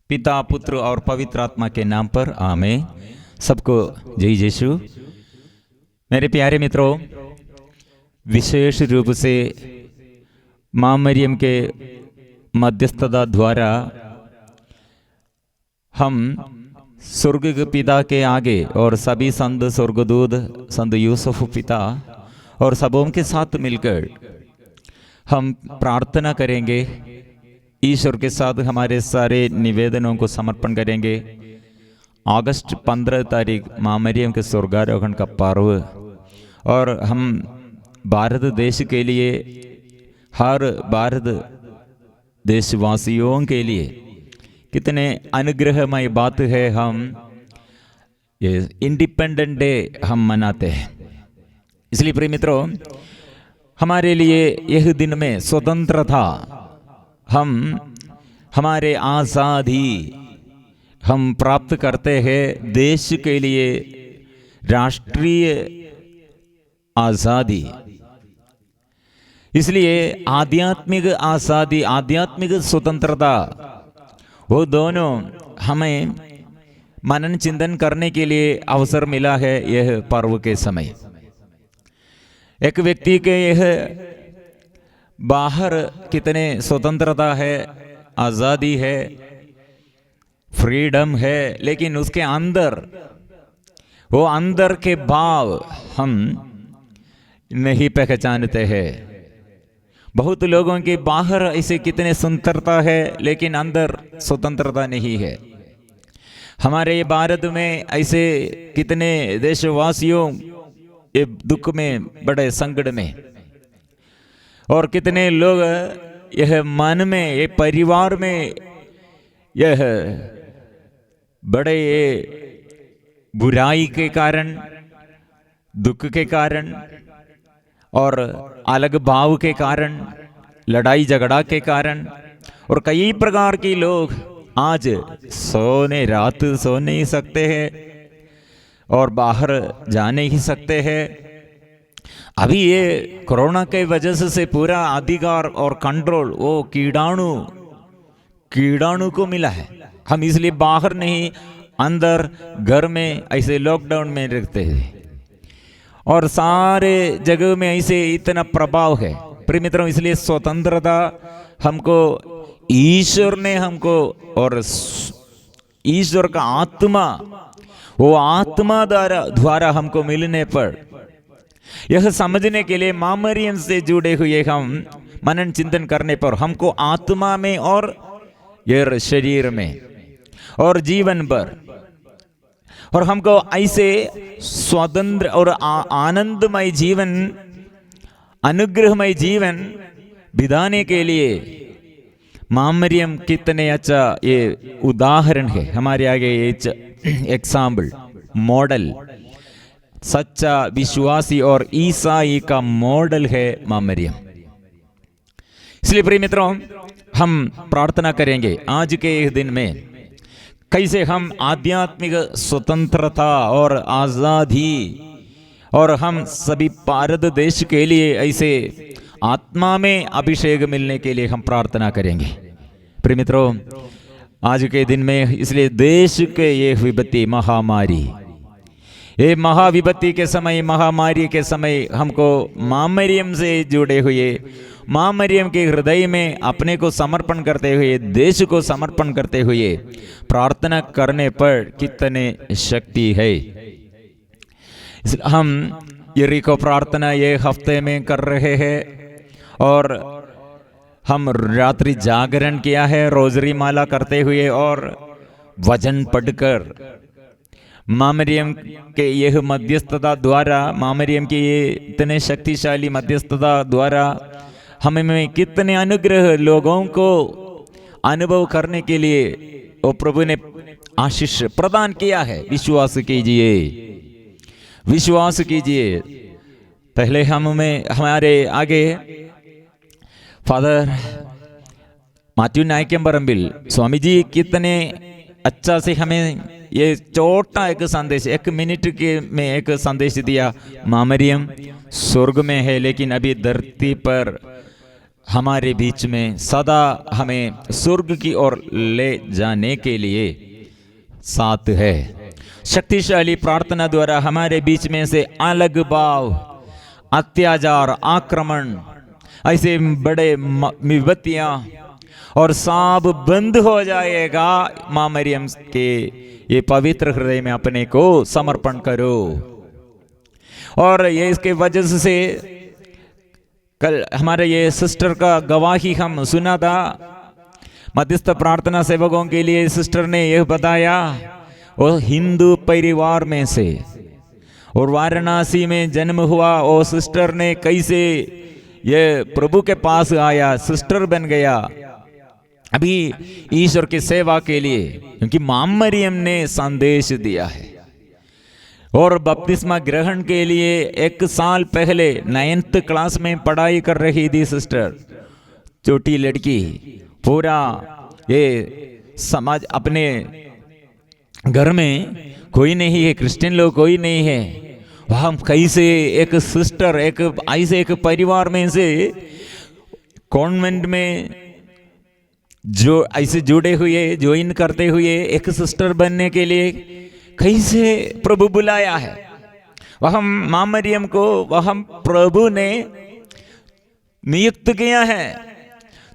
पिता, पुत्र और पवित्र आत्मा के नाम पर आमीन। सबको जय यीशु। मेरे प्यारे मित्रों, विशेष रूप से मां मरियम के मध्यस्थता द्वारा हम स्वर्ग के पिता के आगे और सभी संत, स्वर्गदूत, संत यूसुफ पिता और सबों के साथ मिलकर हम प्रार्थना करेंगे। ईश्वर के साथ हमारे सारे निवेदनों को समर्पण करेंगे। अगस्त 15 तारीख मां मरियम के स्वर्गारोहण का पर्व, और हम भारत देश के लिए, हर भारत देशवासियों के लिए कितने अनुग्रहमय बात है। हम ये इंडिपेंडेंट डे हम मनाते हैं। इसलिए प्रिय मित्रों, हमारे लिए यह दिन में स्वतंत्रता, हम हमारे आज़ादी हम प्राप्त करते हैं। देश के लिए राष्ट्रीय आज़ादी, इसलिए आध्यात्मिक आज़ादी, आध्यात्मिक स्वतंत्रता, वो दोनों हमें मनन चिंतन करने के लिए अवसर मिला है यह पर्व के समय। एक व्यक्ति के यह बाहर कितने स्वतंत्रता है, आज़ादी है, फ्रीडम है, लेकिन उसके अंदर वो अंदर के भाव हम नहीं पहचानते हैं। बहुत लोगों के बाहर ऐसे कितने स्वतंत्रता है, लेकिन अंदर स्वतंत्रता नहीं है। हमारे भारत में ऐसे कितने देशवासियों ये दुख में, बड़े संकट में, और कितने लोग यह मन में, ये परिवार में, यह बड़े बुराई के कारण, दुख के कारण और अलग भाव के कारण, लड़ाई झगड़ा के कारण, और कई प्रकार के लोग आज रात सो नहीं सकते हैं और बाहर जा नहीं सकते हैं। अभी ये कोरोना के वजह से पूरा अधिकार और कंट्रोल वो कीड़ाणु को मिला है। हम इसलिए बाहर नहीं, अंदर घर में ऐसे लॉकडाउन में रहते हैं, और सारे जगह में ऐसे इतना प्रभाव है। प्रिय मित्रों, इसलिए स्वतंत्रता हमको ईश्वर ने हमको, और ईश्वर का आत्मा, वो आत्मा द्वारा हमको मिलने पर, यह समझने के लिए मां मरियम से जुड़े हुए हम मनन चिंतन करने पर हमको आत्मा में और यह शरीर में और जीवन पर, और हमको ऐसे स्वतंत्र और आनंदमय जीवन, अनुग्रहमय जीवन बिताने के लिए मां मरियम कितने अच्छा ये उदाहरण है हमारे आगे। एग्जाम्पल, मॉडल, सच्चा विश्वासी और ईसाई का मॉडल है मां मरियम। इसलिए प्रिय मित्रों, हम प्रार्थना करेंगे आज के इस दिन में कैसे हम आध्यात्मिक स्वतंत्रता और आज़ादी, और हम सभी भारत देश के लिए ऐसे आत्मा में अभिषेक मिलने के लिए हम प्रार्थना करेंगे। प्रिय मित्रों, आज के दिन में इसलिए देश के ये विपत्ति, महामारी, ये महाविपत्ति के समय, महामारी के समय हमको मां मरियम से जुड़े हुए, मां मरियम के हृदय में अपने को समर्पण करते हुए, देश को समर्पण करते हुए प्रार्थना करने पर कितने शक्ति है। हम यरीको प्रार्थना ये हफ्ते में कर रहे हैं, और हम रात्रि जागरण किया है रोजरी माला करते हुए, और वचन पढ़कर मां मरियम के यह मध्यस्थता द्वारा, मां मरियम की ये इतने शक्तिशाली मध्यस्थता द्वारा हमें कितने अनुग्रह लोगों को अनुभव करने के लिए वो प्रभु ने आशीष प्रदान किया है। विश्वास कीजिए, विश्वास कीजिए। पहले हमारे आगे फादर माथ्यू नाइकेम्बरम्बिल स्वामी जी कितने अच्छा से हमें ये छोटा एक संदेश, 1 मिनट के में एक संदेश दिया। मां मरियम स्वर्ग में है, लेकिन अभी धरती पर हमारे बीच में सदा हमें स्वर्ग की ओर ले जाने के लिए साथ है। शक्तिशाली प्रार्थना द्वारा हमारे बीच में से अलग भाव, अत्याचार, आक्रमण, ऐसे बड़े विपत्तियां और सब बंद हो जाएगा। मां मरियम के ये पवित्र हृदय में अपने को समर्पण करो। और ये इसके वजह से कल हमारे ये सिस्टर का गवाही हम सुना था। मध्यस्थ प्रार्थना सेवकों के लिए सिस्टर ने यह बताया, वो हिंदू परिवार में से और वाराणसी में जन्म हुआ। वो सिस्टर ने कैसे ये प्रभु के पास आया, सिस्टर बन गया अभी ईश्वर की सेवा के लिए, क्योंकि मां मरियम ने संदेश दिया है। और बपतिस्मा ग्रहण के लिए 1 साल पहले 9th क्लास में पढ़ाई कर रही थी सिस्टर, छोटी लड़की। पूरा ये समाज, अपने घर में कोई नहीं है, क्रिश्चियन लोग कोई नहीं है, हम कैसे एक सिस्टर, एक ऐसे एक परिवार में से कॉन्वेंट में जो ऐसे जुड़े हुए, ज्वाइन करते हुए एक सिस्टर बनने के लिए कैसे प्रभु बुलाया है। वह मां मरियम को वह प्रभु ने नियुक्त किया है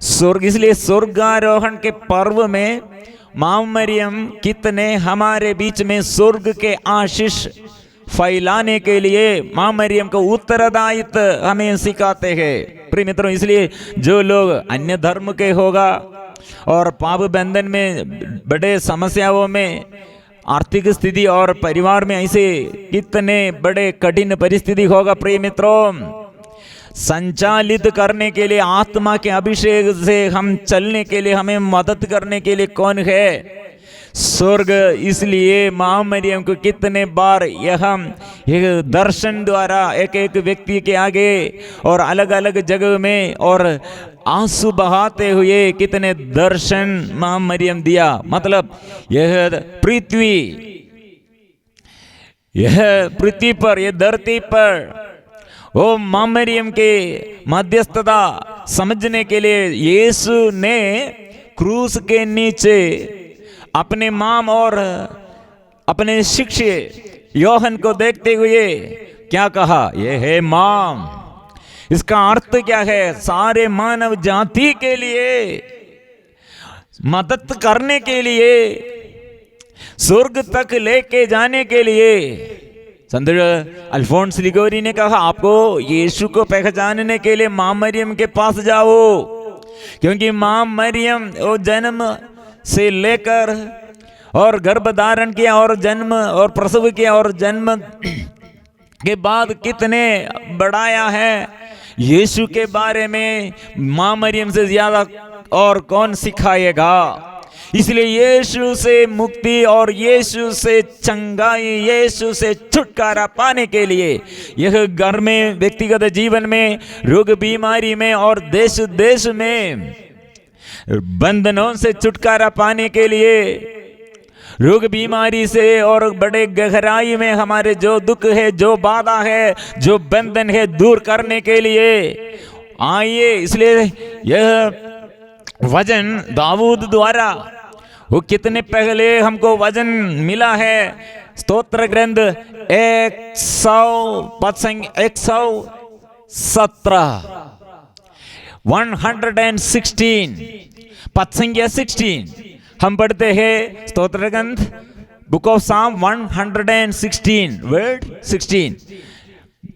स्वर्ग। इसलिए स्वर्गारोहण के पर्व में मां मरियम कितने हमारे बीच में स्वर्ग के आशीष फैलाने के लिए मां मरियम को उत्तरदायित्व हमें सिखाते हैं। प्रिय मित्रों, इसलिए जो लोग अन्य धर्म के होगा और पाप बंधन में, बड़े समस्याओं में, आर्थिक स्थिति और परिवार में ऐसे कितने बड़े कठिन परिस्थिति होगा, प्रिय मित्रों, संचालित करने के लिए, आत्मा के अभिषेक से हम चलने के लिए, हमें मदद करने के लिए कौन है? स्वर्ग। इसलिए मां मरियम को कितने बार यह दर्शन द्वारा एक एक व्यक्ति के आगे और अलग अलग जगह में और आंसू बहाते हुए कितने दर्शन मां मरियम दिया। मतलब यह पृथ्वी पर, यह धरती पर वो मां मरियम के मध्यस्थता समझने के लिए यीशु ने क्रूस के नीचे अपने माम और अपने शिष्य योहन को देखते हुए क्या कहा? यह है माम। इसका अर्थ क्या है? सारे मानव जाति के लिए मदद करने के लिए, स्वर्ग तक लेके जाने के लिए। संत अल्फोंस लिगोरी ने कहा, आपको यीशु को पहचानने के लिए मां मरियम के पास जाओ, क्योंकि मां मरियम वो जन्म से लेकर और गर्भ धारण किया और जन्म और प्रसव किया और जन्म के बाद कितने बढ़ाया है यीशु के बारे में मां मरियम से ज्यादा और कौन सिखाएगा। इसलिए यीशु से मुक्ति और यीशु से चंगाई, यीशु से छुटकारा पाने के लिए, यह घर में, व्यक्तिगत जीवन में, रोग बीमारी में और देश देश में बंधनों से छुटकारा पाने के लिए, रोग बीमारी से और बड़े गहराई में हमारे जो दुख है, जो बाधा है, जो बंधन है, दूर करने के लिए आइए। इसलिए यह वचन दाऊद द्वारा, वो कितने पहले हमको वचन मिला है। स्तोत्र ग्रंथ 116 पद संख्या 16 हम पढ़ते हैं। स्तोत्र ग्रंथ बुक ऑफ साम 116 वर्ड 16।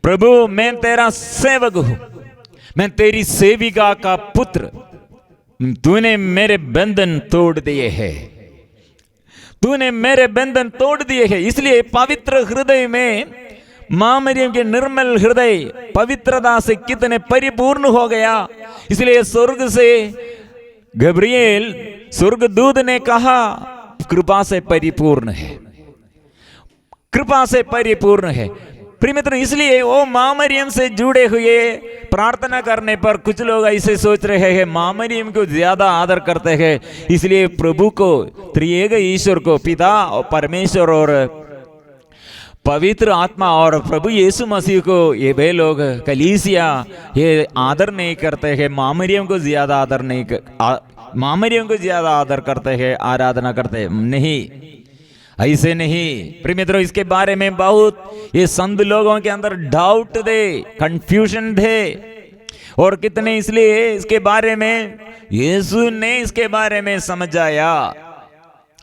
प्रभु मैं तेरा सेवक हूं, मैं तेरी सेविका का पुत्र, तूने मेरे बंधन तोड़ दिए हैं, तूने मेरे बंधन तोड़ दिए हैं। इसलिए पवित्र हृदय में मां मरियम के निर्मल हृदय पवित्रता से कितने परिपूर्ण हो गया। इसलिए स्वर्ग से गब्रिएल स्वर्गदूत ने कहा, कृपा से परिपूर्ण है, कृपा से परिपूर्ण है। प्रिय मित्र, इसलिए वो मां मरियम से जुड़े हुए प्रार्थना करने पर कुछ लोग ऐसे सोच रहे हैं मां मरियम को ज्यादा आदर करते हैं, इसलिए प्रभु को, त्रिएक ईश्वर को, पिता और परमेश्वर और पवित्र आत्मा और प्रभु यीशु मसीह को ये वे लोग कलीसिया ये आदर नहीं करते हैं, मामरियम को ज्यादा आदर नहीं मामरियम को ज्यादा आदर करते हैं, आराधना करते हैं। नहीं, ऐसे नहीं प्रिय मित्रों। इसके बारे में बहुत ये संत लोगों के अंदर डाउट थे, कंफ्यूजन थे, और कितने इसलिए इसके बारे में यीशु ने इसके बारे में समझाया।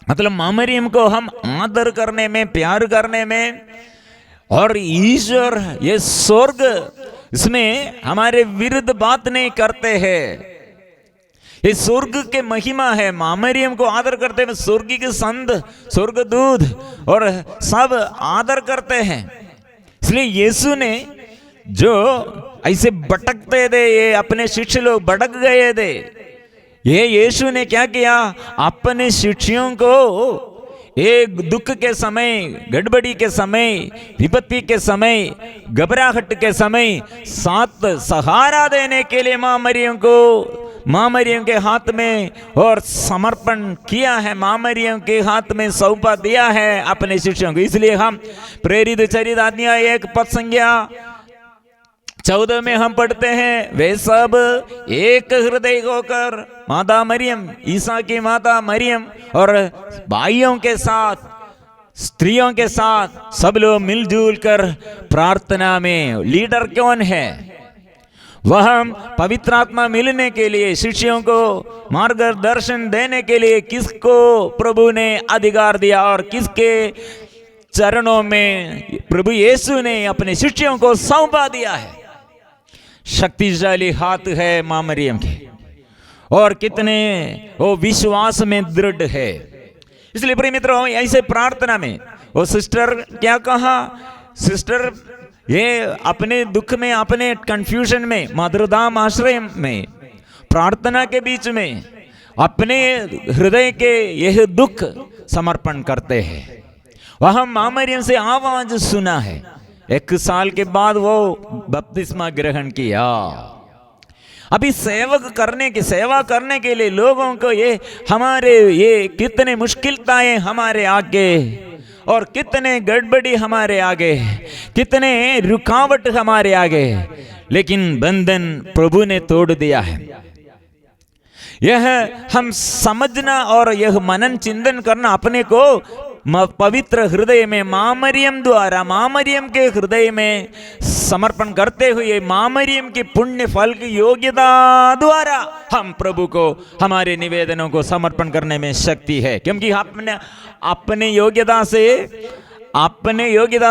मतलब मामरियम को हम आदर करने में, प्यार करने में, और ईश्वर ये स्वर्ग इसमें हमारे विरुद्ध बात नहीं करते हैं। ये स्वर्ग के महिमा है। मामरियम को आदर करते हैं, स्वर्ग के संत, स्वर्गदूत और सब आदर करते हैं। इसलिए यीशु ने जो ऐसे भटकते थे, ये अपने शिष्य लोग भटक गए थे, ये यीशु ने क्या किया, अपने शिष्यों को एक दुख के समय, गड़बड़ी के समय, विपत्ति के समय, घबराहट के समय साथ सहारा देने के लिए मामरियम के हाथ में और समर्पण किया है, मामरियम के हाथ में सौंपा दिया है अपने शिष्यों को। इसलिए हम प्रेरित चरित अध्याय 1 पद संख्या 14 में हम पढ़ते हैं, वे सब एक हृदय होकर माता मरियम, ईसा की माता मरियम और भाइयों के साथ, स्त्रियों के साथ सब लोग मिलजुल कर प्रार्थना में। लीडर कौन है? वह पवित्र आत्मा मिलने के लिए, शिष्यों को मार्गदर्शन देने के लिए किसको प्रभु ने अधिकार दिया, और किसके चरणों में प्रभु यीशु ने अपने शिष्यों को सौंपा दिया है। शक्तिशाली हाथ है मामरियम के, और कितने वो विश्वास में दृढ़ है। इसलिए प्रिय मित्रों, ऐसे प्रार्थना में वो सिस्टर क्या कहा, सिस्टर ये अपने दुख में, अपने कंफ्यूजन में, मधुरधाम आश्रय में, प्रार्थना के बीच में अपने हृदय के यह दुख समर्पण करते हैं। वह मामरियम से आवाज सुना है। 1 साल के बाद वो बपतिस्मा ग्रहण किया। अभी सेवा करने के लिए लोगों को ये कितने मुश्किलताएं हमारे आगे, और कितने गड़बड़ी हमारे आगे, कितने रुकावट हमारे आगे, लेकिन बंधन प्रभु ने तोड़ दिया है। यह हम समझना और यह मनन चिंतन करना, अपने को पवित्र हृदय में मामरियम द्वारा, मामरियम के हृदय में समर्पण करते हुए, मामरियम के पुण्य फल की योग्यता द्वारा हम प्रभु को हमारे निवेदनों को समर्पण करने में शक्ति है। क्योंकि अपने योग्यता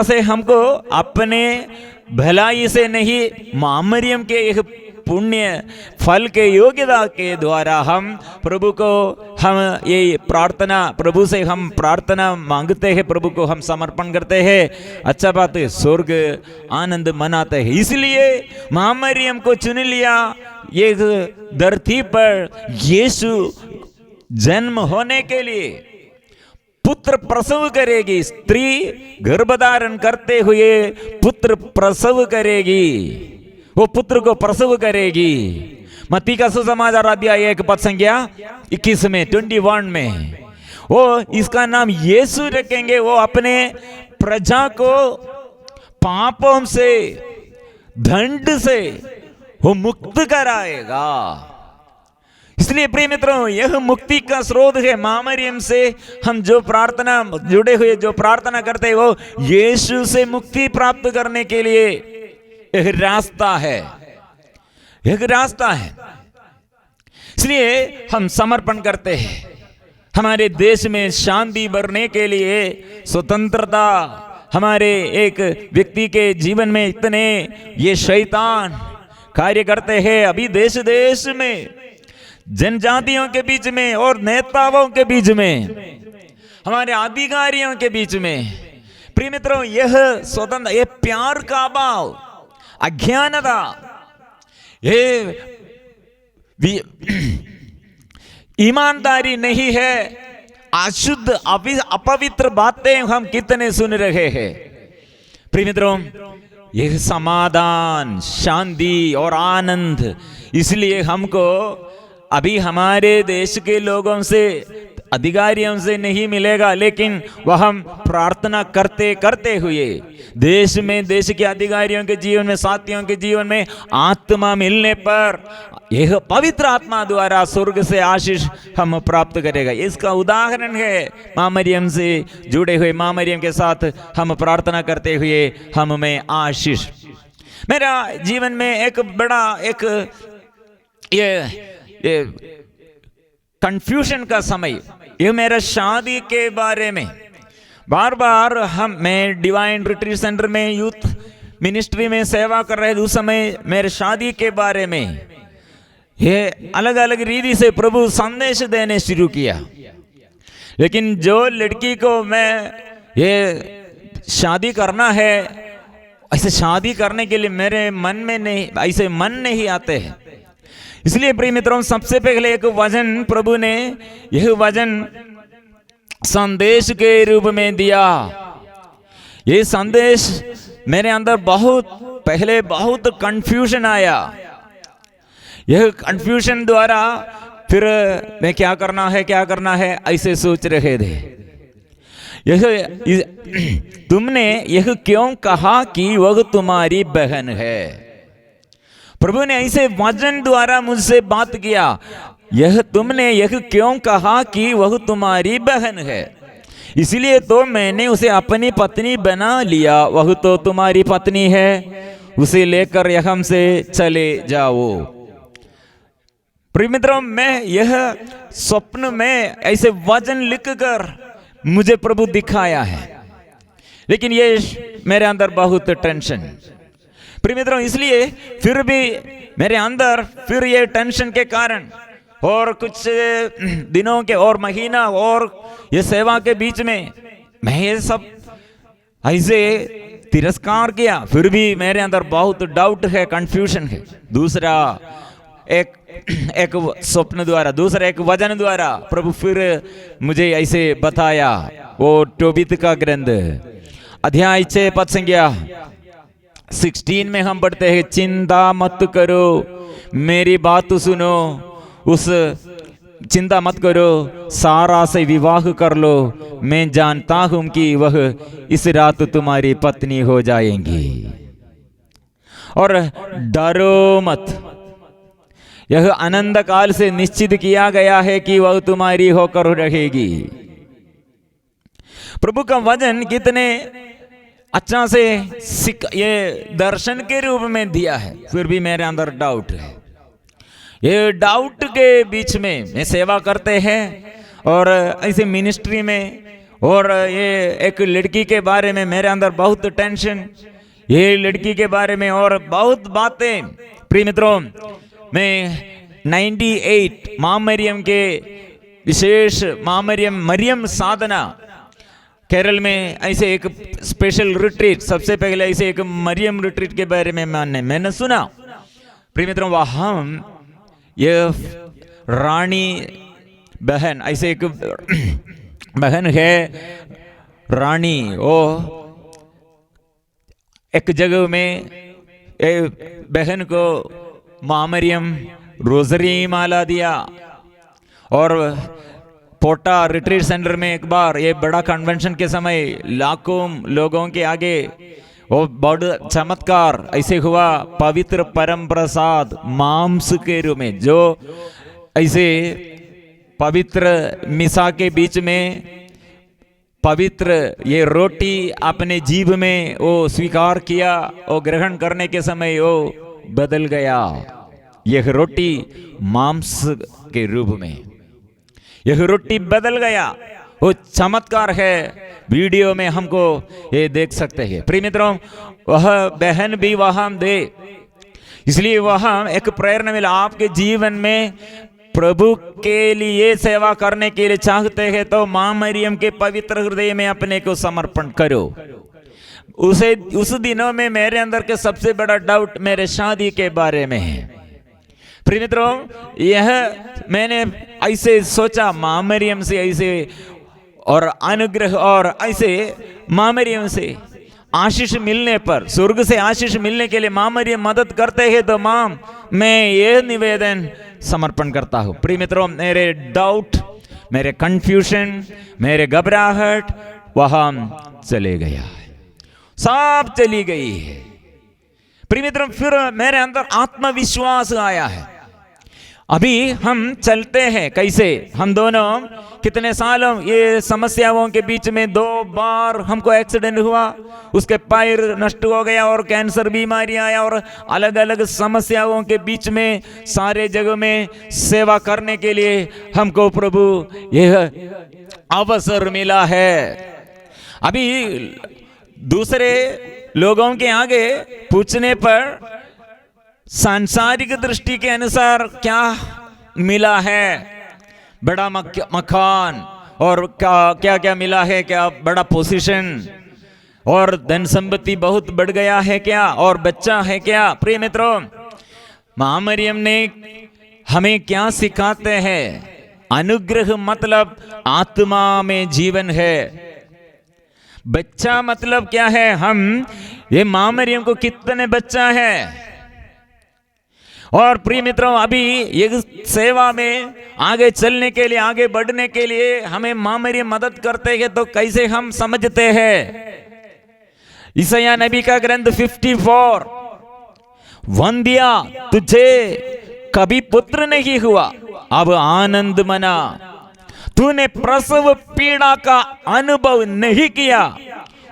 से हमको अपने भलाई से नहीं, मामरियम के एक पुण्य फल के योग्यता के द्वारा हम प्रभु को, हम ये प्रार्थना, प्रभु से हम प्रार्थना मांगते हैं, प्रभु को हम समर्पण करते हैं। अच्छा बात है, स्वर्ग आनंद मनाते हैं। इसलिए मामरियम को चुन लिया। ये धरती पर यीशु जन्म होने के लिए पुत्र प्रसव करेगी। स्त्री गर्भधारण करते हुए पुत्र प्रसव करेगी, वो पुत्र को प्रसव करेगी। मत्ती का सुसमाचार अध्याय 1 पद संख्या 21 में, 21 में वो इसका नाम यीशु रखेंगे। वो अपने प्रजा को पापों से, दंड से वो मुक्त कराएगा। इसलिए प्रिय मित्रों, यह मुक्ति का स्रोत है। मामरियम से हम जो प्रार्थना जुड़े हुए, जो प्रार्थना करते हैं, वो यीशु से मुक्ति प्राप्त करने के लिए एक रास्ता है, एक रास्ता है। इसलिए हम समर्पण करते हैं। हमारे देश में शांति बढ़ने के लिए, स्वतंत्रता, हमारे एक व्यक्ति के जीवन में इतने ये शैतान कार्य करते हैं। अभी देश देश में, जनजातियों के बीच में और नेताओं के बीच में, हमारे अधिकारियों के बीच में, प्रिय मित्रों, यह स्वतंत्र, यह प्यार का अभाव, अज्ञानता, ये ईमानदारी नहीं है, अशुद्ध अपवित्र बातें हम कितने सुन रहे हैं। प्रिय मित्रों, यह समाधान, शांति और आनंद, इसलिए हमको अभी हमारे देश के लोगों से, अधिकारियों से नहीं मिलेगा, लेकिन वह हम प्रार्थना करते करते हुए देश में, देश के अधिकारियों के जीवन में, साथियों के जीवन में आत्मा मिलने पर यह पवित्र आत्मा द्वारा स्वर्ग से आशीष हम प्राप्त करेगा। इसका उदाहरण है मां मरियम से जुड़े हुए, मां मरियम के साथ हम प्रार्थना करते हुए हम में आशीष। मेरा जीवन में एक बड़ा एक ये कंफ्यूजन का समय, ये मेरा शादी के बारे में बार बार मैं डिवाइन रिट्रीट सेंटर में यूथ मिनिस्ट्री में सेवा कर रहे थे, उस समय मेरे शादी के बारे में ये अलग अलग रीति से प्रभु संदेश देने शुरू किया। लेकिन जो लड़की को मैं ये शादी करना है, ऐसे शादी करने के लिए मेरे मन में नहीं, ऐसे मन नहीं आते हैं। इसलिए प्रिय मित्रों, सबसे पहले एक वचन प्रभु ने, यह वचन संदेश के रूप में दिया। ये संदेश मेरे अंदर पहले बहुत कंफ्यूजन आया। यह कंफ्यूजन द्वारा फिर मैं क्या करना है ऐसे सोच रहे थे। तुमने यह क्यों कहा कि वह तुम्हारी बहन है? प्रभु ने ऐसे वचन द्वारा मुझसे बात किया। तुमने यह क्यों कहा कि वह तुम्हारी बहन है? इसलिए तो मैंने उसे अपनी पत्नी बना लिया। वह तो तुम्हारी पत्नी है, उसे लेकर यहाँ से चले जाओ। प्रिय मित्रों, मैं यह स्वप्न में ऐसे वचन लिखकर मुझे प्रभु दिखाया है, लेकिन ये मेरे अंदर बहुत टेंशन। प्रिय मित्रों, इसलिए फिर भी मेरे अंदर फिर ये टेंशन के कारण और कुछ दिनों के और महीना और ये सेवा के बीच में मैं ये सब ऐसे तिरस्कार किया। फिर भी मेरे अंदर बहुत डाउट है, कंफ्यूजन है। दूसरा एक स्वप्न द्वारा, दूसरा एक वचन द्वारा प्रभु फिर मुझे ऐसे बताया। वो टोबित का ग्रंथ अध्याय 6 पद संख्या 16 में हम पढ़ते हैं, चिंता मत करो, मेरी बात सुनो, उस चिंता मत करो, सारा से विवाह कर लो, मैं जानता हूं कि वह इस रात तुम्हारी पत्नी हो जाएंगी। और डरो मत, यह अनंत काल से निश्चित किया गया है कि वह तुम्हारी होकर रहेगी। प्रभु का वचन कितने अच्छा से ये दर्शन के रूप में दिया है। फिर भी मेरे अंदर डाउट है। ये डाउट के बीच में मैं सेवा करते हैं और ऐसे मिनिस्ट्री में, और ये एक लड़की के बारे में मेरे अंदर बहुत टेंशन, ये लड़की के बारे में और बहुत बातें। प्रिय मित्रों, मैं 98 मां मरियम के विशेष मां मरियम साधना केरल में ऐसे एक स्पेशल रिट्रीट, सबसे पहले ऐसे एक मरियम रिट्रीट के बारे में मैंने सुना। प्रिय मित्रों, वहां ये रानी बहन, ऐसे एक बहन है रानी, वो एक जगह में बहन को मां मरियम रोजरी माला दिया। और पोटा रिट्रीट सेंटर में एक बार ये बड़ा कन्वेंशन के समय लाखों लोगों के आगे वो बड़ा चमत्कार ऐसे हुआ। पवित्र परम प्रसाद मांस के रूप में, जो ऐसे पवित्र मिसा के बीच में पवित्र ये रोटी अपने जीभ में वो स्वीकार किया, वो ग्रहण करने के समय वो बदल गया। यह रोटी मांस के रूप में, यह रोटी बदल गया। वो चमत्कार है, वीडियो में हमको ये देख सकते हैं। प्रिय मित्रों, वह बहन भी वहां दे, इसलिए वहां एक प्रेरणा मिला। आपके जीवन में प्रभु के लिए सेवा करने के लिए चाहते हैं तो मां मरियम के पवित्र हृदय में अपने को समर्पण करो। उस दिनों में मेरे अंदर के सबसे बड़ा डाउट मेरे शादी के बारे में है। प्रिय मित्रों, यह मैंने ऐसे सोचा मां मरियम से ऐसे और अनुग्रह और ऐसे मां मरियम से आशीष मिलने पर, स्वर्ग से आशीष मिलने के लिए मां मरियम मदद करते हैं, तो मां मैं ये निवेदन समर्पण करता हूं। प्रिय मित्रों, मेरे डाउट, मेरे कंफ्यूजन, मेरे घबराहट वहां चले गया है, सब चली गई है। प्रिय मित्रों, फिर मेरे अंदर आत्मविश्वास आया है। अभी हम चलते हैं कैसे, हम दोनों कितने सालों ये समस्याओं के बीच में 2 बार हमको एक्सीडेंट हुआ, उसके पैर नष्ट हो गया और कैंसर बीमारी आया, और अलग अलग समस्याओं के बीच में सारे जगह में सेवा करने के लिए हमको प्रभु यह अवसर मिला है। अभी दूसरे लोगों के आगे पूछने पर सांसारिक दृष्टि के अनुसार क्या मिला है, बड़ा मकान, और क्या क्या मिला है, क्या बड़ा पोजीशन और धन संपत्ति बहुत बढ़ गया है क्या, और बच्चा है क्या। प्रिय मित्रों, मां मरियम ने हमें क्या सिखाते हैं, अनुग्रह मतलब आत्मा में जीवन है। बच्चा मतलब क्या है, हम ये मां मरियम को कितने बच्चा है। और प्रिय मित्रों, अभी ये सेवा में आगे चलने के लिए, आगे बढ़ने के लिए हमें मां मरियम मदद करते हैं, तो कैसे हम समझते हैं। यशायाह नबी का ग्रंथ 54, वंदिया तुझे कभी पुत्र नहीं हुआ, अब आनंद मना, तूने प्रसव पीड़ा का अनुभव नहीं किया,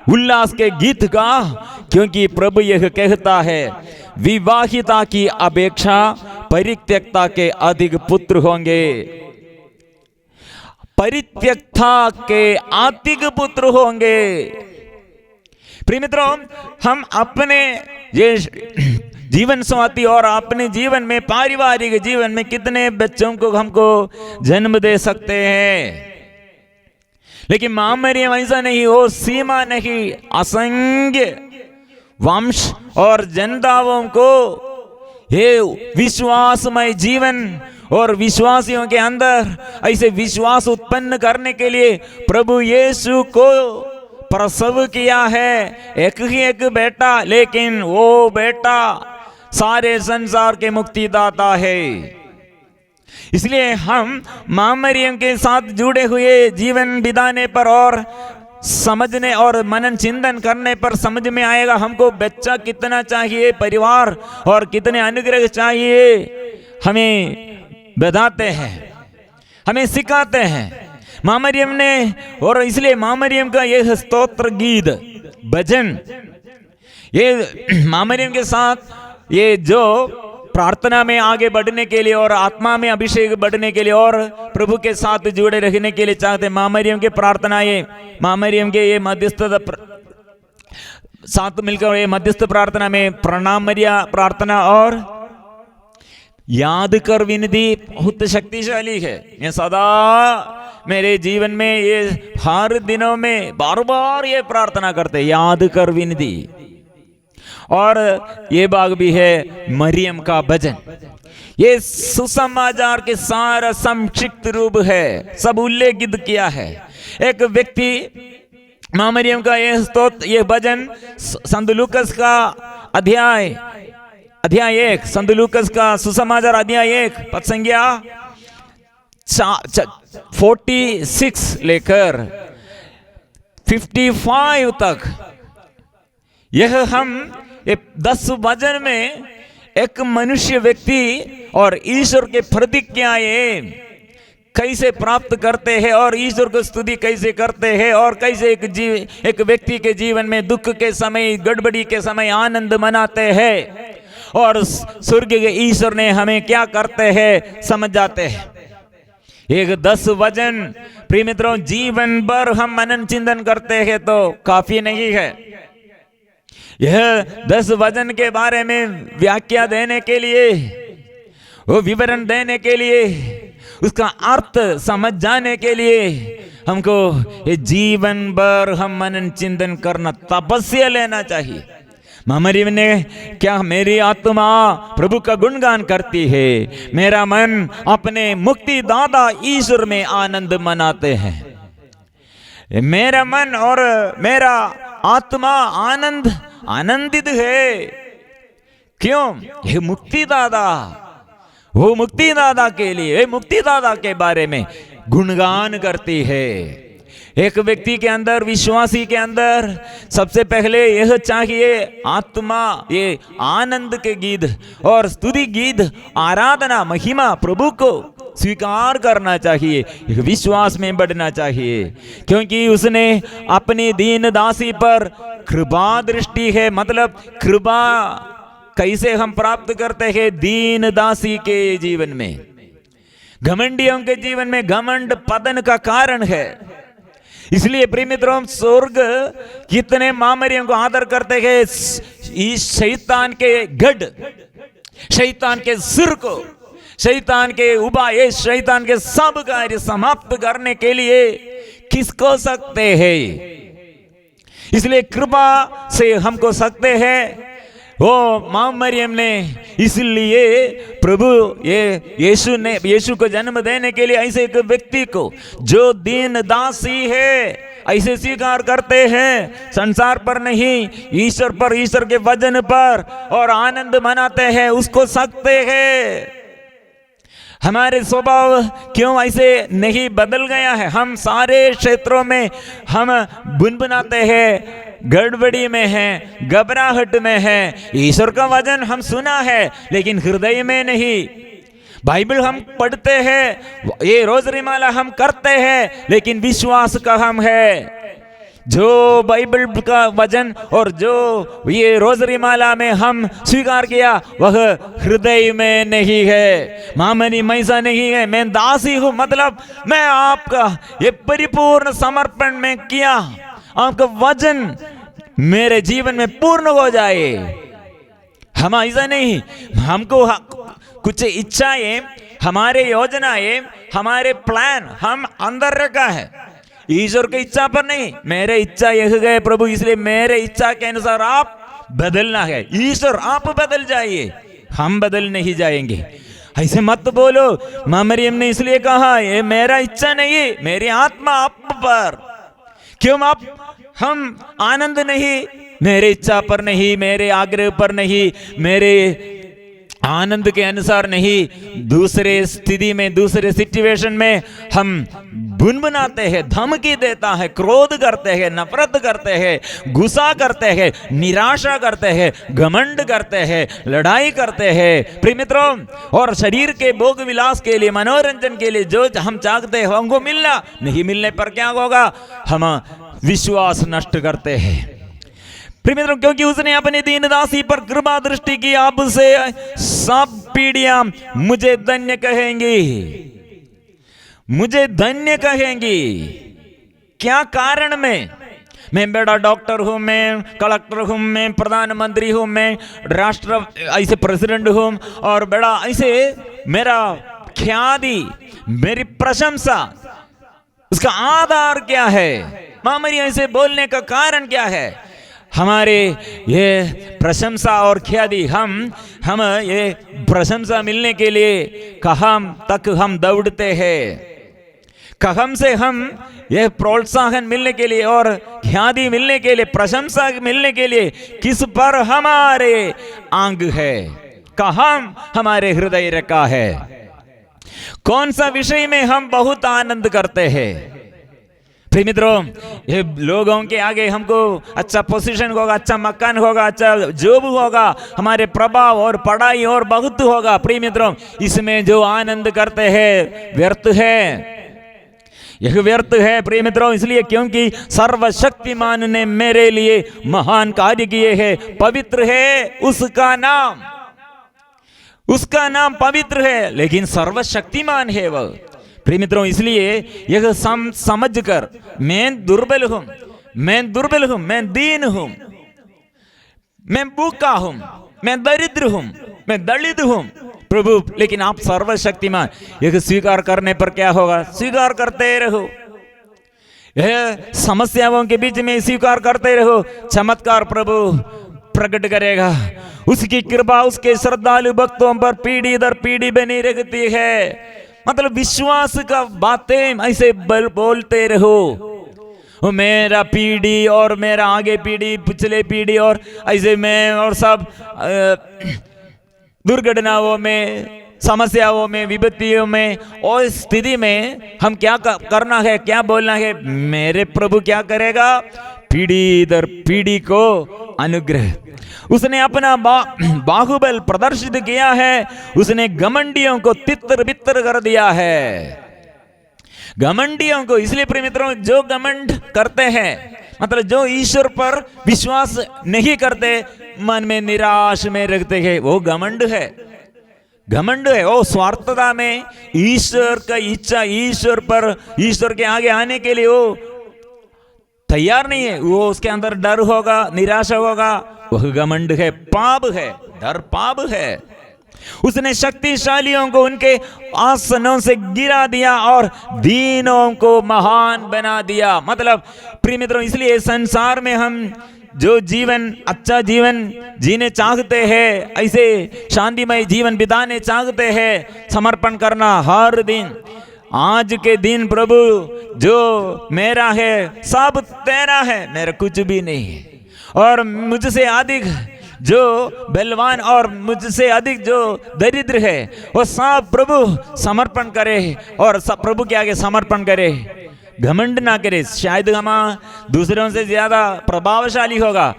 उल्लास के गीत गा, क्योंकि प्रभु यह कहता है, विवाहिता की अपेक्षा परित्यक्ता के अधिक पुत्र होंगे, परित्यक्ता के अधिक पुत्र होंगे। प्रिय मित्रों, हम अपने ये जीवन साथी और अपने जीवन में, पारिवारिक जीवन में कितने बच्चों को हमको जन्म दे सकते हैं, लेकिन मां मरियम ऐसा नहीं, वो सीमा नहीं, असंख्य वंश और जनताओं को ये विश्वासमय जीवन और विश्वासियों के अंदर ऐसे विश्वास उत्पन्न करने के लिए प्रभु यीशु को प्रसव किया है। एक ही एक बेटा, लेकिन वो बेटा सारे संसार के मुक्तिदाता है। इसलिए हम मां मरियम के साथ जुड़े हुए जीवन बिताने पर और समझने और मनन चिंतन करने पर समझ में आएगा हमको बच्चा कितना चाहिए, परिवार और कितने अनुग्रह चाहिए, हमें बताते हैं, हमें सिखाते हैं मां मरियम ने। और इसलिए मां मरियम का यह स्तोत्र गीत, भजन, ये मां मरियम के साथ ये जो प्रार्थना में आगे बढ़ने के लिए और आत्मा में अभिषेक बढ़ने के लिए और प्रभु के साथ जुड़े रहने के लिए चाहते, मां मरियम की प्रार्थना, ये मां मरियम के ये मध्यस्थ साथ मिलकर ये मध्यस्थ प्रार्थना में प्रणाम मरिया प्रार्थना और याद कर विनती बहुत शक्तिशाली है। ये सदा मेरे जीवन में ये हर दिनों में बार बार ये प्रार्थना करते, याद कर विनती। और ये भाग भी है मरियम का भजन, ये सुसमाचार के सारा संक्षिप्त रूप है, सब उल्लेखित किया है। एक व्यक्ति मां मरियम का ये स्तोत्र, ये भजन संत लूकस का अध्याय 1, संत लूकस का सुसमाचार अध्याय 1 पद संख्या 46 लेकर 55 तक, यह हम 10 भजन में एक मनुष्य व्यक्ति और ईश्वर के प्रतिज्ञाएं कैसे प्राप्त करते हैं और ईश्वर को स्तुति कैसे करते हैं और कैसे एक व्यक्ति के जीवन में दुख के समय, गड़बड़ी के समय आनंद मनाते हैं और स्वर्ग के ईश्वर ने हमें क्या करते हैं समझ जाते हैं। एक 10 वचन प्रिय मित्रों, जीवन भर हम मनन चिंतन करते हैं तो काफी नहीं है। यह 10 वचन के बारे में व्याख्या देने के लिए, वो विवरण देने के लिए, उसका अर्थ समझ जाने के लिए हमको ये जीवन भर हम मनन चिंतन करना, तपस्या लेना चाहिए। मां मरियम ने क्या, मेरी आत्मा प्रभु का गुणगान करती है, मेरा मन अपने मुक्ति दाता ईश्वर में आनंद मनाते हैं। मेरा मन और मेरा आत्मा आनंदित है। क्यों? ये मुक्तिदाता, वो मुक्तिदाता के लिए, मुक्तिदाता के बारे में गुणगान करती है। एक व्यक्ति के अंदर, विश्वासी के अंदर सबसे पहले यह चाहिए, आत्मा ये आनंद के गीत और स्तुति गीत, आराधना, महिमा प्रभु को स्वीकार करना चाहिए, विश्वास में बढ़ना चाहिए, क्योंकि उसने अपनी दीन दासी पर कृपा दृष्टि है। मतलब कृपा कैसे हम प्राप्त करते हैं? दीन दासी के जीवन में, घमंडियों के जीवन में घमंड पतन का कारण है। इसलिए प्रिय मित्रों, स्वर्ग कितने मामरियों को आदर करते हैं, इस शैतान के गढ़, शैतान के सिर को, शैतान के उपाय, शैतान के सब कार्य समाप्त करने के लिए किसको सकते हैं? इसलिए कृपा से हमको सकते हैं। वो मां मरियम ने, इसलिए प्रभु यीशु को जन्म देने के लिए ऐसे एक व्यक्ति को जो दीन दासी है ऐसे स्वीकार करते हैं, संसार पर नहीं, ईश्वर पर, ईश्वर के वचन पर, और आनंद मनाते हैं, उसको सकते हैं। हमारे स्वभाव क्यों ऐसे नहीं बदल गया है? हम सारे क्षेत्रों में हम बुनबुनाते हैं, गड़बड़ी में है, घबराहट में है। ईश्वर का वचन हम सुना है लेकिन हृदय में नहीं। बाइबल हम पढ़ते हैं, ये रोजरीमाला हम करते हैं, लेकिन विश्वास का हम है। जो बाइबल का वचन और जो ये रोजरीमाला में हम स्वीकार किया वह हृदय में नहीं है। मामनी मैसा नहीं है, मैं दासी हूं, मतलब मैं आपका ये परिपूर्ण समर्पण में किया, आपका वचन मेरे जीवन में पूर्ण हो जाए। हम ऐसा नहीं, हमको कुछ इच्छाएं, हमारे योजनाएं, हमारे प्लान हम अंदर रखा है, ईश्वर की इच्छा पर नहीं। मेरे इच्छा यह है प्रभु, इसलिए मेरे इच्छा के अनुसार आप बदलना है। ईश्वर आप बदल जाइए, हम बदल नहीं जाएंगे। ऐसे मत बोलो। मां मरियम ने इसलिए कहा, ये मेरा इच्छा नहीं, मेरी आत्मा आप पर। क्यों आप हम आनंद नहीं, मेरे इच्छा पर नहीं, मेरे आग्रह पर नहीं, मेरे आनंद के अनुसार नहीं, दूसरे स्थिति में, दूसरे सिचुएशन में हम बुनबुनाते हैं, धमकी देता है, क्रोध करते हैं, नफरत करते हैं, गुस्सा करते हैं, निराशा करते हैं, घमंड करते हैं, लड़ाई करते हैं। प्रिय मित्रों, और शरीर के भोग विलास के लिए, मनोरंजन के लिए जो हम चाहते हैं हमको मिलना नहीं, मिलने पर क्या होगा? हम विश्वास नष्ट करते हैं। प्रिय मित्रों, क्योंकि उसने अपनी दीन दासी पर कृपा दृष्टि की, अब से सब पीढ़ियां मुझे धन्य कहेंगी, मुझे धन्य कहेंगी। क्या कारण में? मैं बड़ा डॉक्टर हूं, मैं कलेक्टर हूं, मैं प्रधानमंत्री हूं, मैं राष्ट्र ऐसे प्रेसिडेंट हूं, और बड़ा ऐसे मेरा ख्याति, मेरी प्रशंसा, उसका आधार क्या है? मां मरियम ऐसे बोलने का कारण क्या है? हमारे ये प्रशंसा और ख्याति, हम ये प्रशंसा मिलने के लिए कहाँ तक हम दौड़ते हैं, कहाँ से हम ये प्रोत्साहन मिलने के लिए और ख्याति मिलने के लिए, प्रशंसा मिलने के लिए किस पर हमारे आंग है, कहाँ हमारे हृदय रखा है, कौन सा विषय में हम बहुत आनंद करते हैं। प्रिय मित्रों, ये लोगों के आगे हमको अच्छा पोजीशन होगा, अच्छा मकान होगा, अच्छा जॉब होगा, हमारे प्रभाव और पढ़ाई और बहुत होगा। प्रिय मित्रों, इसमें जो आनंद करते हैं व्यर्थ है, यह व्यर्थ है। प्रिय मित्रों, इसलिए क्योंकि सर्वशक्तिमान ने मेरे लिए महान कार्य किए हैं, पवित्र है उसका नाम, उसका नाम पवित्र है, लेकिन सर्वशक्तिमान है वह। प्रिय मित्रों, इसलिए यह समझकर मैं दुर्बल हूं, मैं दुर्बल हूं, मैं दीन हूं, मैं भूखा हूं, मैं दरिद्र हूं, मैं दलित हूं प्रभु, लेकिन आप सर्वशक्तिमान। यह स्वीकार करने पर क्या होगा? स्वीकार करते रहो, यह समस्याओं के बीच में स्वीकार करते रहो, चमत्कार प्रभु प्रकट करेगा। उसकी कृपा उसके श्रद्धालु भक्तों पर पीढ़ी दर पीढ़ी बनी रहती है। मतलब विश्वास का बातें ऐसे बोलते रहो, वो मेरा पीढ़ी और मेरा आगे पीढ़ी, पिछले पीढ़ी और ऐसे मैं और सब दुर्घटनाओं में, समस्याओं में, विपत्तियों में और स्थिति में हम क्या करना है, क्या बोलना है? मेरे प्रभु क्या करेगा? पीढ़ी दर पीढ़ी को अनुग्रह। उसने अपना बाहुबल प्रदर्शित किया है। उसने घमंडियों को तितर बितर कर दिया है, घमंडियों को। इसलिए प्रिय मित्रों, जो घमंड करते हैं, मतलब जो ईश्वर पर विश्वास नहीं करते, मन में निराश में रखते हैं, वो घमंड है, घमंड है। वो स्वार्थता में ईश्वर का इच्छा, ईश्वर पर, ईश्वर के आगे आने के लिए वो तैयार नहीं है। वो उसके अंदर डर होगा, निराशा होगा, वह घमंड है, पाप है, डर पाप है। उसने शक्तिशालियों को उनके आसनों से गिरा दिया और दीनों को महान बना दिया। मतलब प्रिय मित्रों, इसलिए संसार में हम जो जीवन, अच्छा जीवन जीने चाहते हैं, ऐसे शांतिमय जीवन बिताने चाहते हैं, समर्पण करना हर दिन। आज के दिन प्रभु, जो मेरा है सब तेरा है, मेरा कुछ भी नहीं है। और मुझसे अधिक जो बलवान और मुझसे अधिक जो दरिद्र है, वो सब प्रभु समर्पण करे और सब प्रभु के आगे समर्पण करे, घमंड ना करे। शायद हम दूसरों से ज्यादा प्रभावशाली होगा,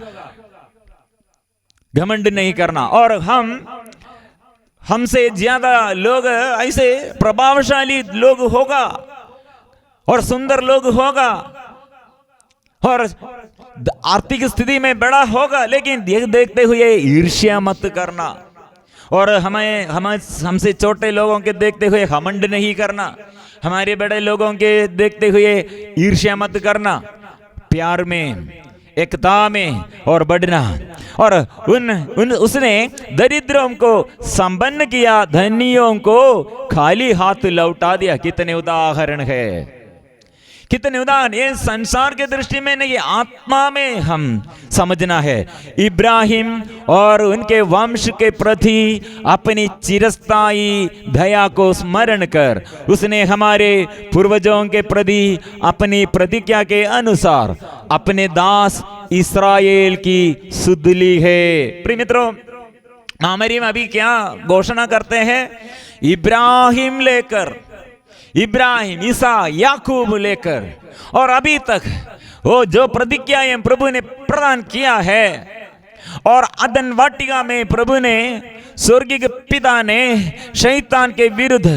घमंड नहीं करना। और हमसे ज्यादा लोग ऐसे प्रभावशाली लोग होगा और सुंदर लोग होगा और आर्थिक स्थिति में बड़ा होगा, लेकिन देखते हुए ईर्ष्या मत करना और हमसे छोटे लोगों के देखते हुए घमंड नहीं करना, हमारे बड़े लोगों के देखते हुए ईर्ष्या मत करना। प्यार में, एकता में और बढ़ना। और उसने दरिद्रों को संपन्न किया, धनियों को खाली हाथ लौटा दिया। कितने उदाहरण है, कितने उदाहरण। ये संसार के दृष्टि में नहीं, आत्मा में हम समझना है। इब्राहिम और उनके वंश के प्रति अपनी चिरस्थायी दया को स्मरण कर उसने हमारे पूर्वजों के प्रति अपनी प्रतिज्ञा के अनुसार अपने दास इस्राएल की सुध ली है। प्रिय मित्रों, मरियम अभी क्या घोषणा करते हैं? इब्राहिम लेकर, इब्राहिम, ईसा, याकूब लेकर, और अभी तक वो जो प्रतिज्ञाएं प्रभु ने प्रदान किया है, और अदन वाटिका में प्रभु ने, स्वर्गीय पिता ने शैतान के विरुद्ध,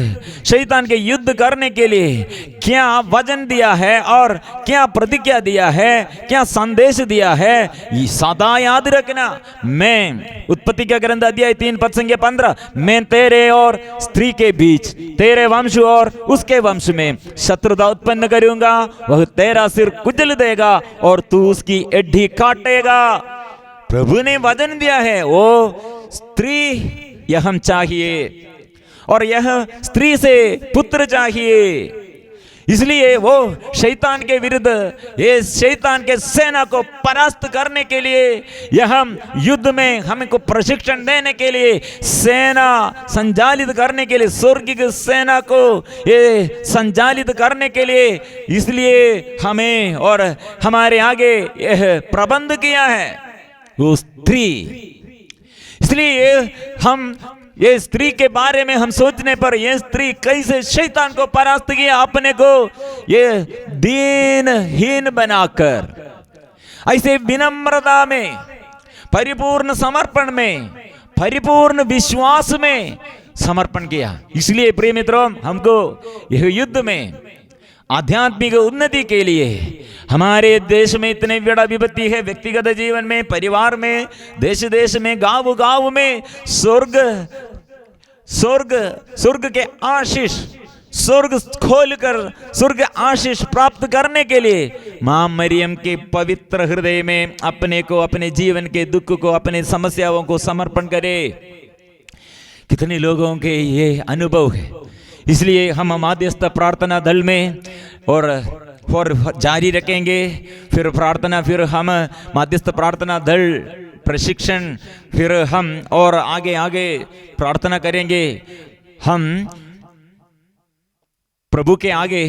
शैतान के युद्ध करने के लिए क्या वचन दिया है और क्या प्रतिज्ञा दिया है, क्या संदेश दिया है, ये सदा याद रखना। मैं, उत्पत्ति का ग्रंथ अध्याय 3 पद संख्या 15, मैं तेरे और स्त्री के बीच, तेरे वंश और उसके वंश में शत्रुता उत्पन्न करूंगा, वह तेरा सिर कुचल देगा और तू उसकी एड़ी काटेगा। प्रभु ने वचन दिया है, वो स्त्री यह हम चाहिए और यह स्त्री से पुत्र चाहिए। इसलिए वो शैतान के विरुद्ध, ये शैतान के सेना को परास्त करने के लिए, यह हम युद्ध में हमको प्रशिक्षण देने के लिए, सेना संचालित करने के लिए, स्वर्गीय सेना को ये संचालित करने के लिए, इसलिए हमें और हमारे आगे यह प्रबंध किया है वो स्त्री। इसलिए हम ये स्त्री के बारे में हम सोचने पर, ये स्त्री कैसे शैतान को परास्त किया, अपने को ये दीनहीन बनाकर, ऐसे विनम्रता में, परिपूर्ण समर्पण में, परिपूर्ण विश्वास में समर्पण किया। इसलिए प्रिय मित्रों, हमको यह युद्ध में आध्यात्मिक उन्नति के लिए, हमारे देश में इतने बड़ा विपत्ति है, व्यक्तिगत जीवन में, परिवार में, देश देश में, गांव गांव में, स्वर्ग के आशीष, स्वर्ग खोलकर स्वर्ग आशीष प्राप्त करने के लिए मां मरियम के पवित्र हृदय में अपने को, अपने जीवन के दुख को, अपने समस्याओं को समर्पण करे। कितने लोगों के ये अनुभव है। इसलिए हम माध्यस्थ प्रार्थना दल में और जारी रखेंगे, फिर प्रार्थना, फिर हम माध्यस्थ प्रार्थना दल प्रशिक्षण, फिर हम और आगे आगे प्रार्थना करेंगे। हम प्रभु के आगे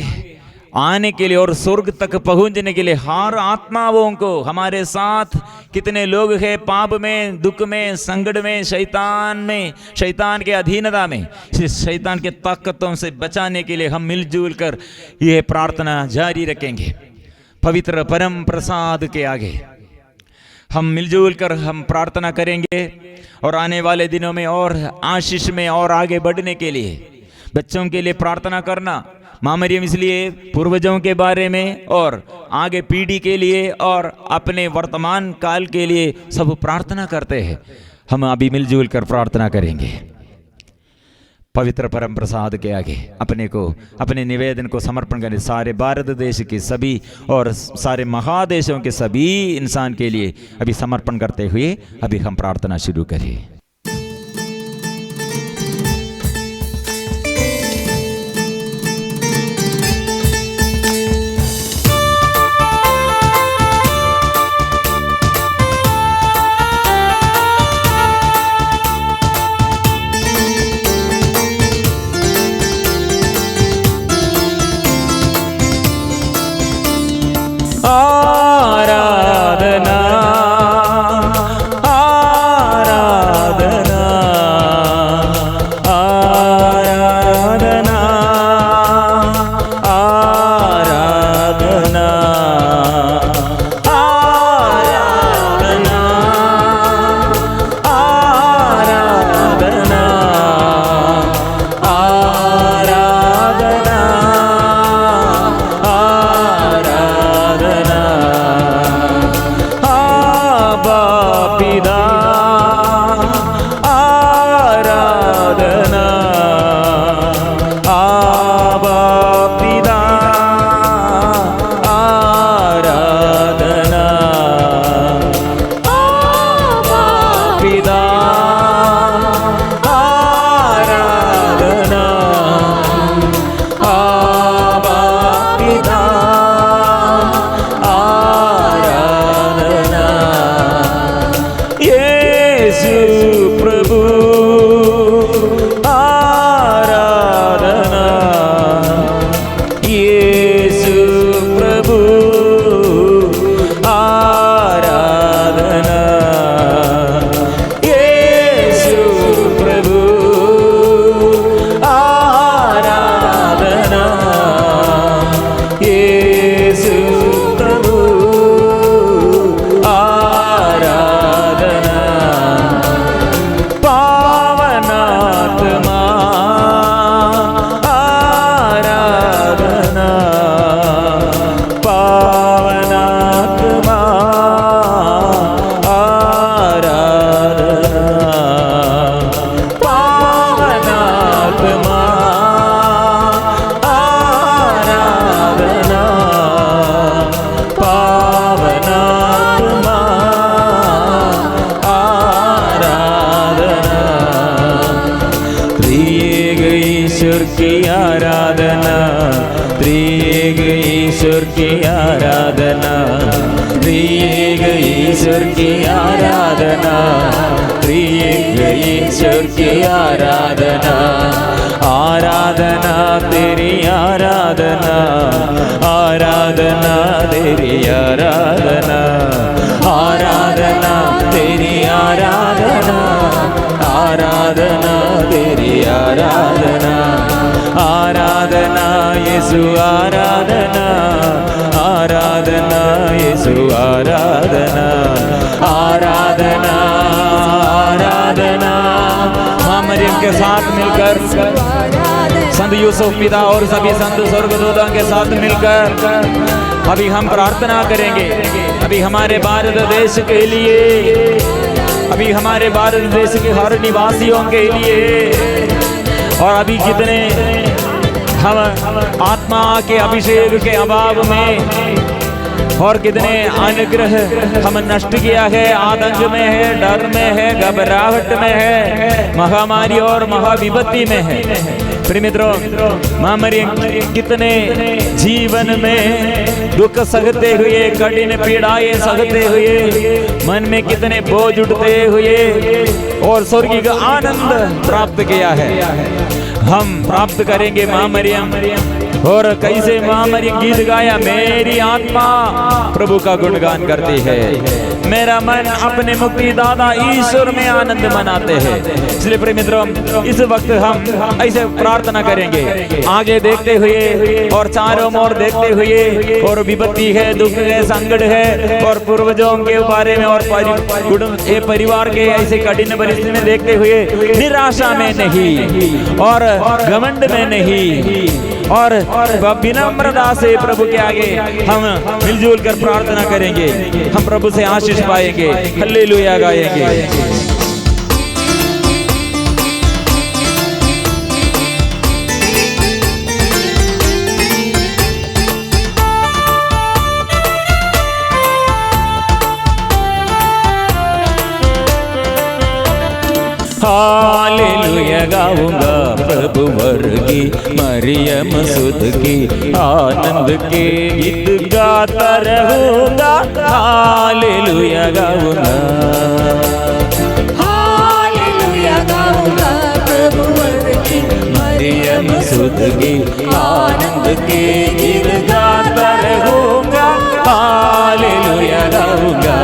आने के लिए और स्वर्ग तक पहुंचने के लिए हर आत्माओं को हमारे साथ कितने लोग हैं पाप में, दुख में, संकट में, शैतान के अधीनता में, शैतान के ताकतों से बचाने के लिए हम मिलजुल कर यह प्रार्थना जारी रखेंगे। पवित्र परम प्रसाद के आगे हम मिलजुल कर हम प्रार्थना करेंगे और आने वाले दिनों में और आशीष में और आगे बढ़ने के लिए बच्चों के लिए प्रार्थना करना। माँ मरियम इसलिए पूर्वजों के बारे में और आगे पीढ़ी के लिए और अपने वर्तमान काल के लिए सब प्रार्थना करते हैं। हम अभी मिलजुल कर प्रार्थना करेंगे। पवित्र परम प्रसाद के आगे अपने निवेदन को समर्पण करें। सारे भारत देश के सभी और सारे महादेशों के सभी इंसान के लिए अभी समर्पण करते हुए अभी हम प्रार्थना शुरू करें। आराधना आराधना आराधना आराधना आराधना आराधना आराधना ईश्वर की आराधना, त्रिएक ईश्वर की आराधना, त्रिएक ईश्वर की आराधना, आराधना तेरी आराधना, आराधना तेरी आराधना, आराधना तेरी आराधना, आराधना तेरी आराधना, आराधना यीशु आराधना, आराधना यीशु आराधना, आराधना आराधना। हम मरियम के साथ मिलकर संत यूसुफ पिता और सभी संत स्वर्गदूतों के साथ मिलकर अभी हम प्रार्थना करेंगे। अभी हमारे भारत देश के लिए, अभी हमारे भारत देश के हर निवासियों के लिए, और अभी कितने हम आत्मा के अभिषेक के अभाव में और कितने अनुग्रह हम नष्ट किया है, आतंक में है, डर में है, घबराहट में है, महामारी और महाविपत्ति में है। प्रिय मित्रों, मां मरियम कितने जीवन में दुख सहते हुए, कठिन पीड़ाएं सहते हुए, मन में कितने बोझ उठते हुए और स्वर्गीय आनंद प्राप्त किया है। हम प्राप्त करेंगे मां मरियम और कैसे माँ मरियम गीत गाया, मेरी आत्मा प्रभु का गुणगान करती है, मेरा मन अपने मुक्तिदाता ईश्वर में आनंद मनाते हैं। इसलिए प्रिय मित्रों, इस वक्त हम ऐसे प्रार्थना करेंगे, आगे देखते हुए और चारों ओर देखते हुए, और विपत्ति है, दुख है, संकट है, और पूर्वजों के बारे में और परिवार के ऐसे कठिन परिस्थिति में देखते हुए निराशा में नहीं और घमंड में नहीं, और विनम्रता से प्रभु के आगे हम मिलजुल कर प्रार्थना करेंगे, हम प्रभु से आशीष पाएंगे, हालेलुया गाएंगे। हालेलुया गाऊंगा प्रभु वर्गी मरियम सुध की, आनंद के गीत गाता रहूंगा, हालेलुया गाऊंगा, हालेलुया गाऊंगा प्रभु वर्गी मरियम सुध की, आनंद के गीत गाता रहूंगा, हालेलुया गाऊंगा।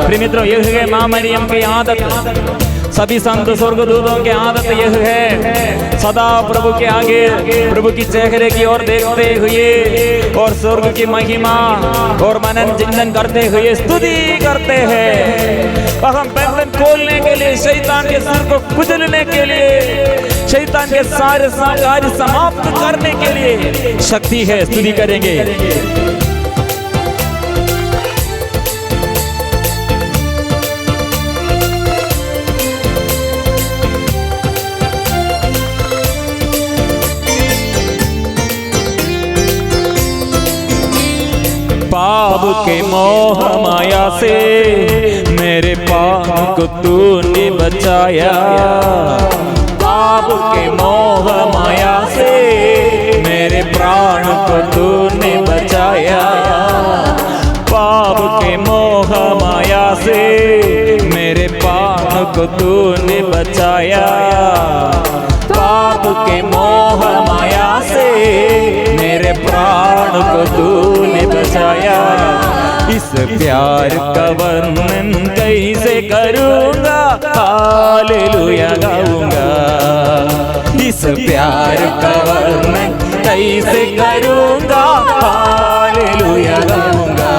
प्रिय मित्रों, यह है माँ मरियम की आदत, सभी संत स्वर्गदूतों की आदत यह है, सदा प्रभु के आगे प्रभु की चेहरे की ओर देखते हुए और स्वर्ग की महिमा और मनन चिंतन करते हुए स्तुति करते हैं। और हम बंधन खोलने के लिए, शैतान के सिर को कुचलने के लिए, शैतान के सारे कार्य समाप्त करने के लिए शक्ति है, स्तुति करेंगे। पाप के मोह माया से मेरे पाप को तूने बचाया, पाप के मोह माया से मेरे प्राण को तूने बचाया, पाप के मोह माया से मेरे प्राण को तूने बचाया, पाप के मोह माया से मेरे प्राण को तूने बचाया। इस प्यार का वर्णन कैसे करूंगा, हालेलुया गाऊंगा, इस प्यार का वर्णन कैसे करूंगा, हालेलुया गाऊंगा,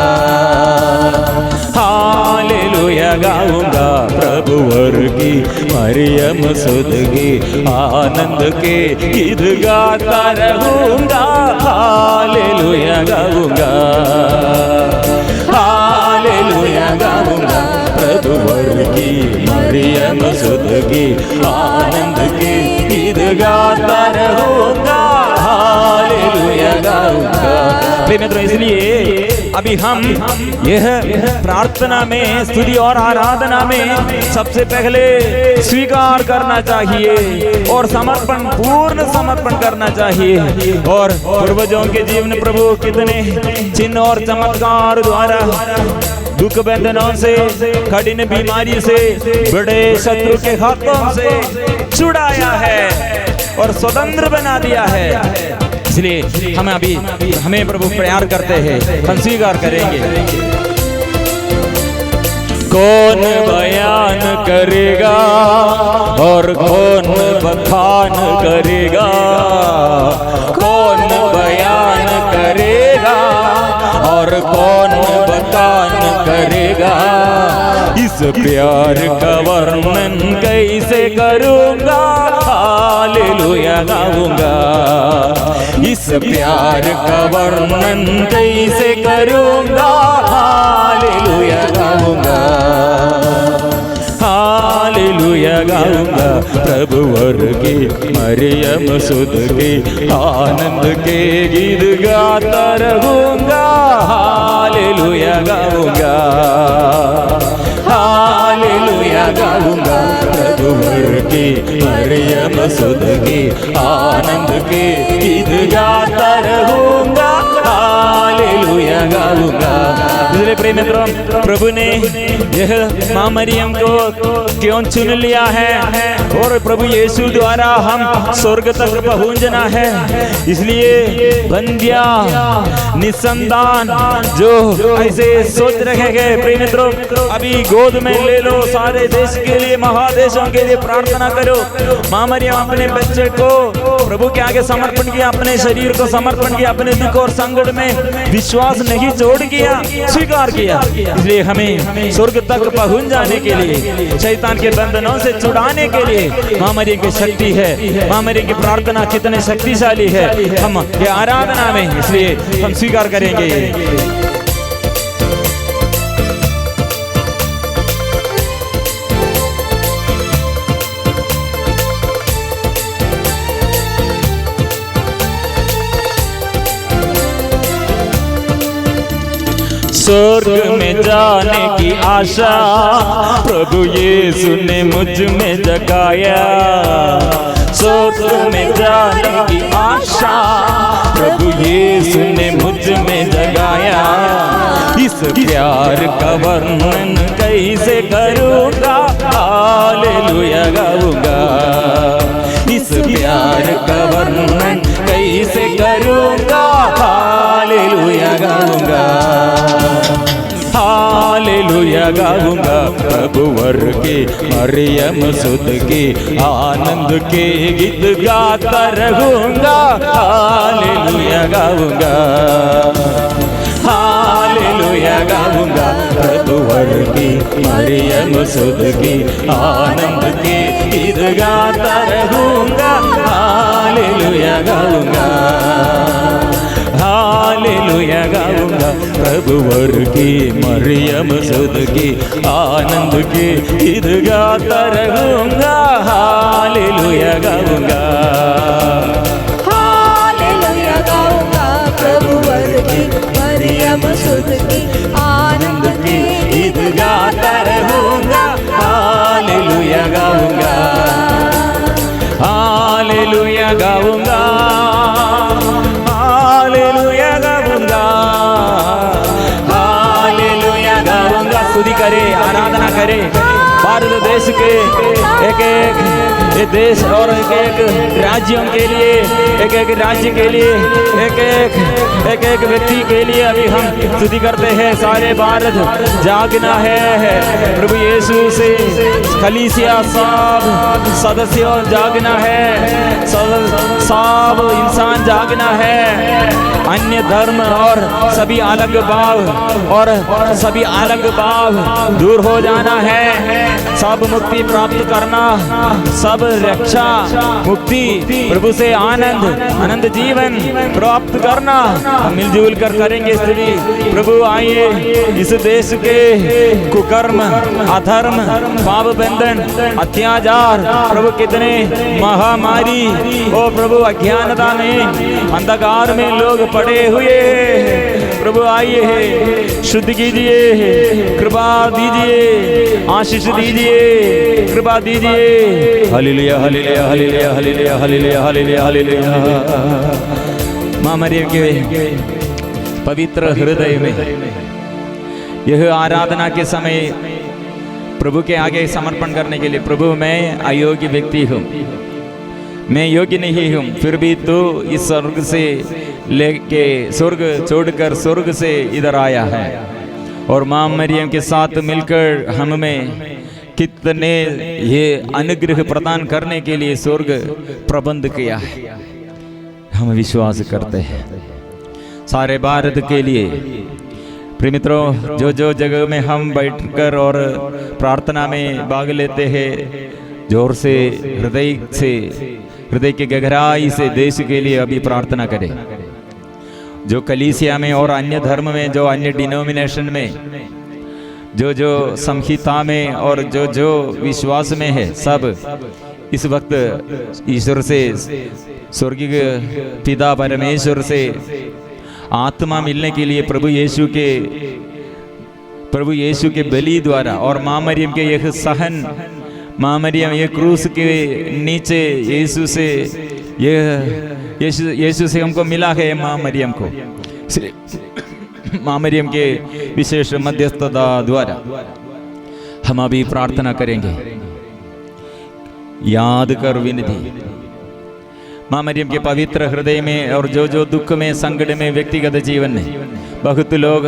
हालेलुया गाऊंगा प्रभु वर्गी मरियम सुध की, आनंद के गीत गाता रहूंगा, हालेलुया गाऊंगा, हालेलुया गाऊंगा प्रभु वर्गी मरियम सुध की, आनंद के गीत गाता रहूंगा, हालेलुया गाऊंगा। मित्रों, इसलिए अभी हम यह प्रार्थना में, स्तुति और आराधना में सबसे पहले स्वीकार करना चाहिए और समर्पण, पूर्ण समर्पण करना चाहिए। और पूर्वजों के जीवन प्रभु कितने चिन्ह और चमत्कार द्वारा दुख बंधनों से, कठिन बीमारी से, बड़े शत्रु के हाथों से छुड़ाया है और स्वतंत्र बना दिया है। इसलिए हमें प्रभु प्यार करते हैं, हम स्वीकार करेंगे। कौन बयान करेगा और कौन बखान करेगा, कौन बयान करेगा और कौन बखान करेगा, इस प्यार का वर्णन कैसे करूंगा, हालेलुया गाऊंगा, इस प्यार का वर्णन कैसे करूंगा, हालेलुया गाऊंगा, हालेलुया गाऊंगा प्रभु वर्गी मरियम सुध की, आनंद के गीत गाता रहूंगा, हालेलुया गाऊंगा, हालेलुया गाऊंगा प्रभु वर्गी मरियम सुध की, आनंद के गीत गाता रहूंगा, हालेलुया गाऊंगा। प्रिय मित्रों, प्रभु ने यह माँ मरियम को क्यों चुन लिया है और प्रभु यीशु द्वारा हम स्वर्ग तक पहुंचना है। इसलिए बंदिया निसंतान जो ऐसे सोच रखे गए, प्रिय मित्रों, अभी गोद में ले लो, सारे देश के लिए, महादेशों के लिए प्रार्थना करो। माँ मरियम अपने बच्चे को प्रभु के आगे समर्पण किया, अपने शरीर को समर्पण किया, अपने दुख और संकट में विश्वास नहीं छोड़ किया, स्वीकार किया। इसलिए हमें स्वर्ग तक पहुंच जाने के लिए, शैतान के बंधनों से छुड़ाने के लिए माँ मरियम की शक्ति है। माँ मरियम की प्रार्थना कितने शक्तिशाली है हम ये आराधना में, इसलिए हम स्वीकार करेंगे। स्वर्ग में जाने की आशा प्रभु यीशु ने मुझ में जगाया। स्वर्ग में जाने की आशा प्रभु यीशु ने मुझ में जगाया। इस प्यार का वर्णन कैसे करूँगा, हालेलुया गाऊंगा। इस प्यार का वर्णन कैसे करूँगा, हालेलुया गाऊंगा। हालेलुया गाऊंगा प्रभु वर के मरियम सुत के आनंद के गीत गाता रहूंगा। हालेलुया गाऊंगा, हालेलुया गाऊंगा प्रभु वर की मरियम सुत की आनंद के गीत गाता रहूंगा। हालेलुया गाऊंगा, हालेलुया गाऊंगा प्रभु वर की मरियम सुत की आनंद के गीत गाता रहूंगा। हालेलुया गाऊंगा, हालेलुया गाऊंगा प्रभु वर की मरियम सुत की आनंद के गीत गाता रहूंगा। हालेलुया गाऊंगा, हालेलुया गाऊंगा, हालेलुया गाऊंगा, हालेलुया गाऊंगा। स्तुति करे, आराधना करे। भारत देश के एक एक देश और एक एक राज्यों के लिए, एक एक राज्य के लिए, एक एक व्यक्ति के लिए अभी हम स्तुति करते हैं। सारे भारत जागना है प्रभु यीशु से। कलीसिया सब सदस्यों जागना है, सब इंसान जागना है। अन्य धर्म और सभी अलग भाव और सभी अलग भाव दूर हो जाना है। सब मुक्ति प्राप्त करना, सब रक्षा, मुक्ति, प्रभु से आनंद, अनंत जीवन प्राप्त करना हम मिलजुल कर करेंगे स्तुति। प्रभु आइए, इस देश के कुकर्म, अधर्म, पाप बंधन, अत्याचार, प्रभु कितने महामारी, ओ प्रभु अज्ञानता में, अंधकार में लोग पड़े हुए। प्रभु आइए, शुद्ध कीजिए, कृपा दीजिए, आशीष दीजिए, कृपा दीजिए। Hallelujah, hallelujah, hallelujah, hallelujah, hallelujah, hallelujah, hallelujah. माँ मरियम के पवित्र हृदय में यह आराधना के समय प्रभु के आगे समर्पण करने के लिए, प्रभु मैं अयोग्य व्यक्ति हूँ, मैं योग्य नहीं हूँ, फिर भी तू इस स्वर्ग से लेके स्वर्ग छोड़कर स्वर्ग से इधर आया है और माँ मरियम के साथ मिलकर हमें कितने ये अनुग्रह प्रदान करने के लिए स्वर्ग प्रबंध किया है। हम विश्वास करते हैं सारे भारत के लिए। प्रिय मित्रों, जो जगह में हम बैठकर और प्रार्थना में भाग लेते हैं, जोर से हृदय की गहराई से देश के लिए अभी प्रार्थना करें। जो कलीसिया में और अन्य धर्म में, जो अन्य डिनोमिनेशन में, जो संहिता में और जो विश्वास में है, सब इस वक्त ईश्वर से, स्वर्गीय पिता परमेश्वर से आत्मा मिलने के लिए प्रभु यीशु के बलि द्वारा और माँ मरियम के यह सहन, माँ मरियम ये क्रूस के नीचे यीशु से हमको मिला है। माँ मरियम को, माँ मरियम के विशेष मध्यस्थता द्वारा हम अभी प्रार्थना करेंगे। याद कर विनती माँ मरियम के पवित्र हृदय में, और जो दुख में, संकट में, व्यक्तिगत जीवन में बहुत लोग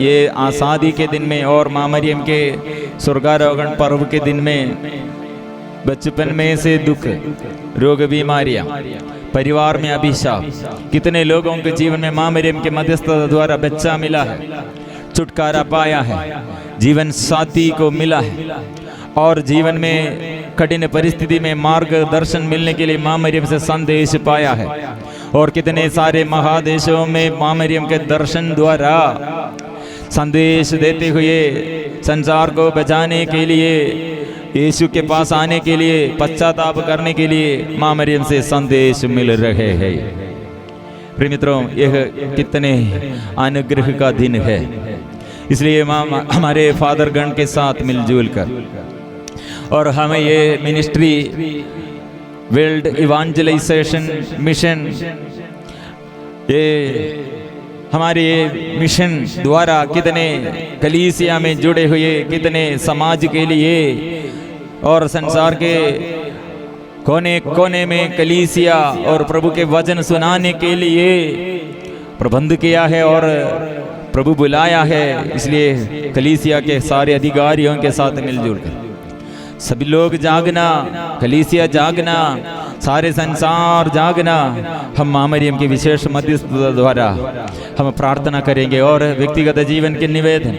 ये आज़ादी के दिन में और माँ मरियम के स्वर्गारोहण पर्व के दिन में बचपन में से दुख, रोग, बीमारियां, परिवार में अभिशाप, कितने लोगों के जीवन में माँ मरियम के मध्यस्थता द्वारा बच्चा मिला है, छुटकारा पाया है, जीवन साथी को मिला है, और जीवन में कठिन परिस्थिति में मार्गदर्शन मिलने के लिए माँ मरियम से संदेश पाया है। और कितने सारे महादेशों में माँ मरियम के दर्शन द्वारा संदेश देते हुए संसार को बचाने के लिए, यीशु के पास आने के लिए, पश्चाताप करने के लिए माँ मरियम से संदेश मिल रहे हैं। प्रिय मित्रों, यह कितने अनुग्रह का दिन है। इसलिए हमारे फादर गण के साथ मिलजुल कर और हमें ये मिनिस्ट्री वर्ल्ड इवांजलाइजेशन मिशन, ये हमारे मिशन द्वारा कितने कलीसिया में जुड़े हुए, कितने समाज के लिए और संसार के कोने कोने में कलीसिया और प्रभु के वचन सुनाने के लिए प्रबंध किया है और प्रभु बुलाया है। इसलिए कलीसिया के सारे अधिकारियों के साथ मिलजुल कर सभी लोग जागना, कलीसिया जागना, सारे संसार जागना, हम माँ मरियम की विशेष मध्यस्थता द्वारा हम प्रार्थना करेंगे। और व्यक्तिगत जीवन के निवेदन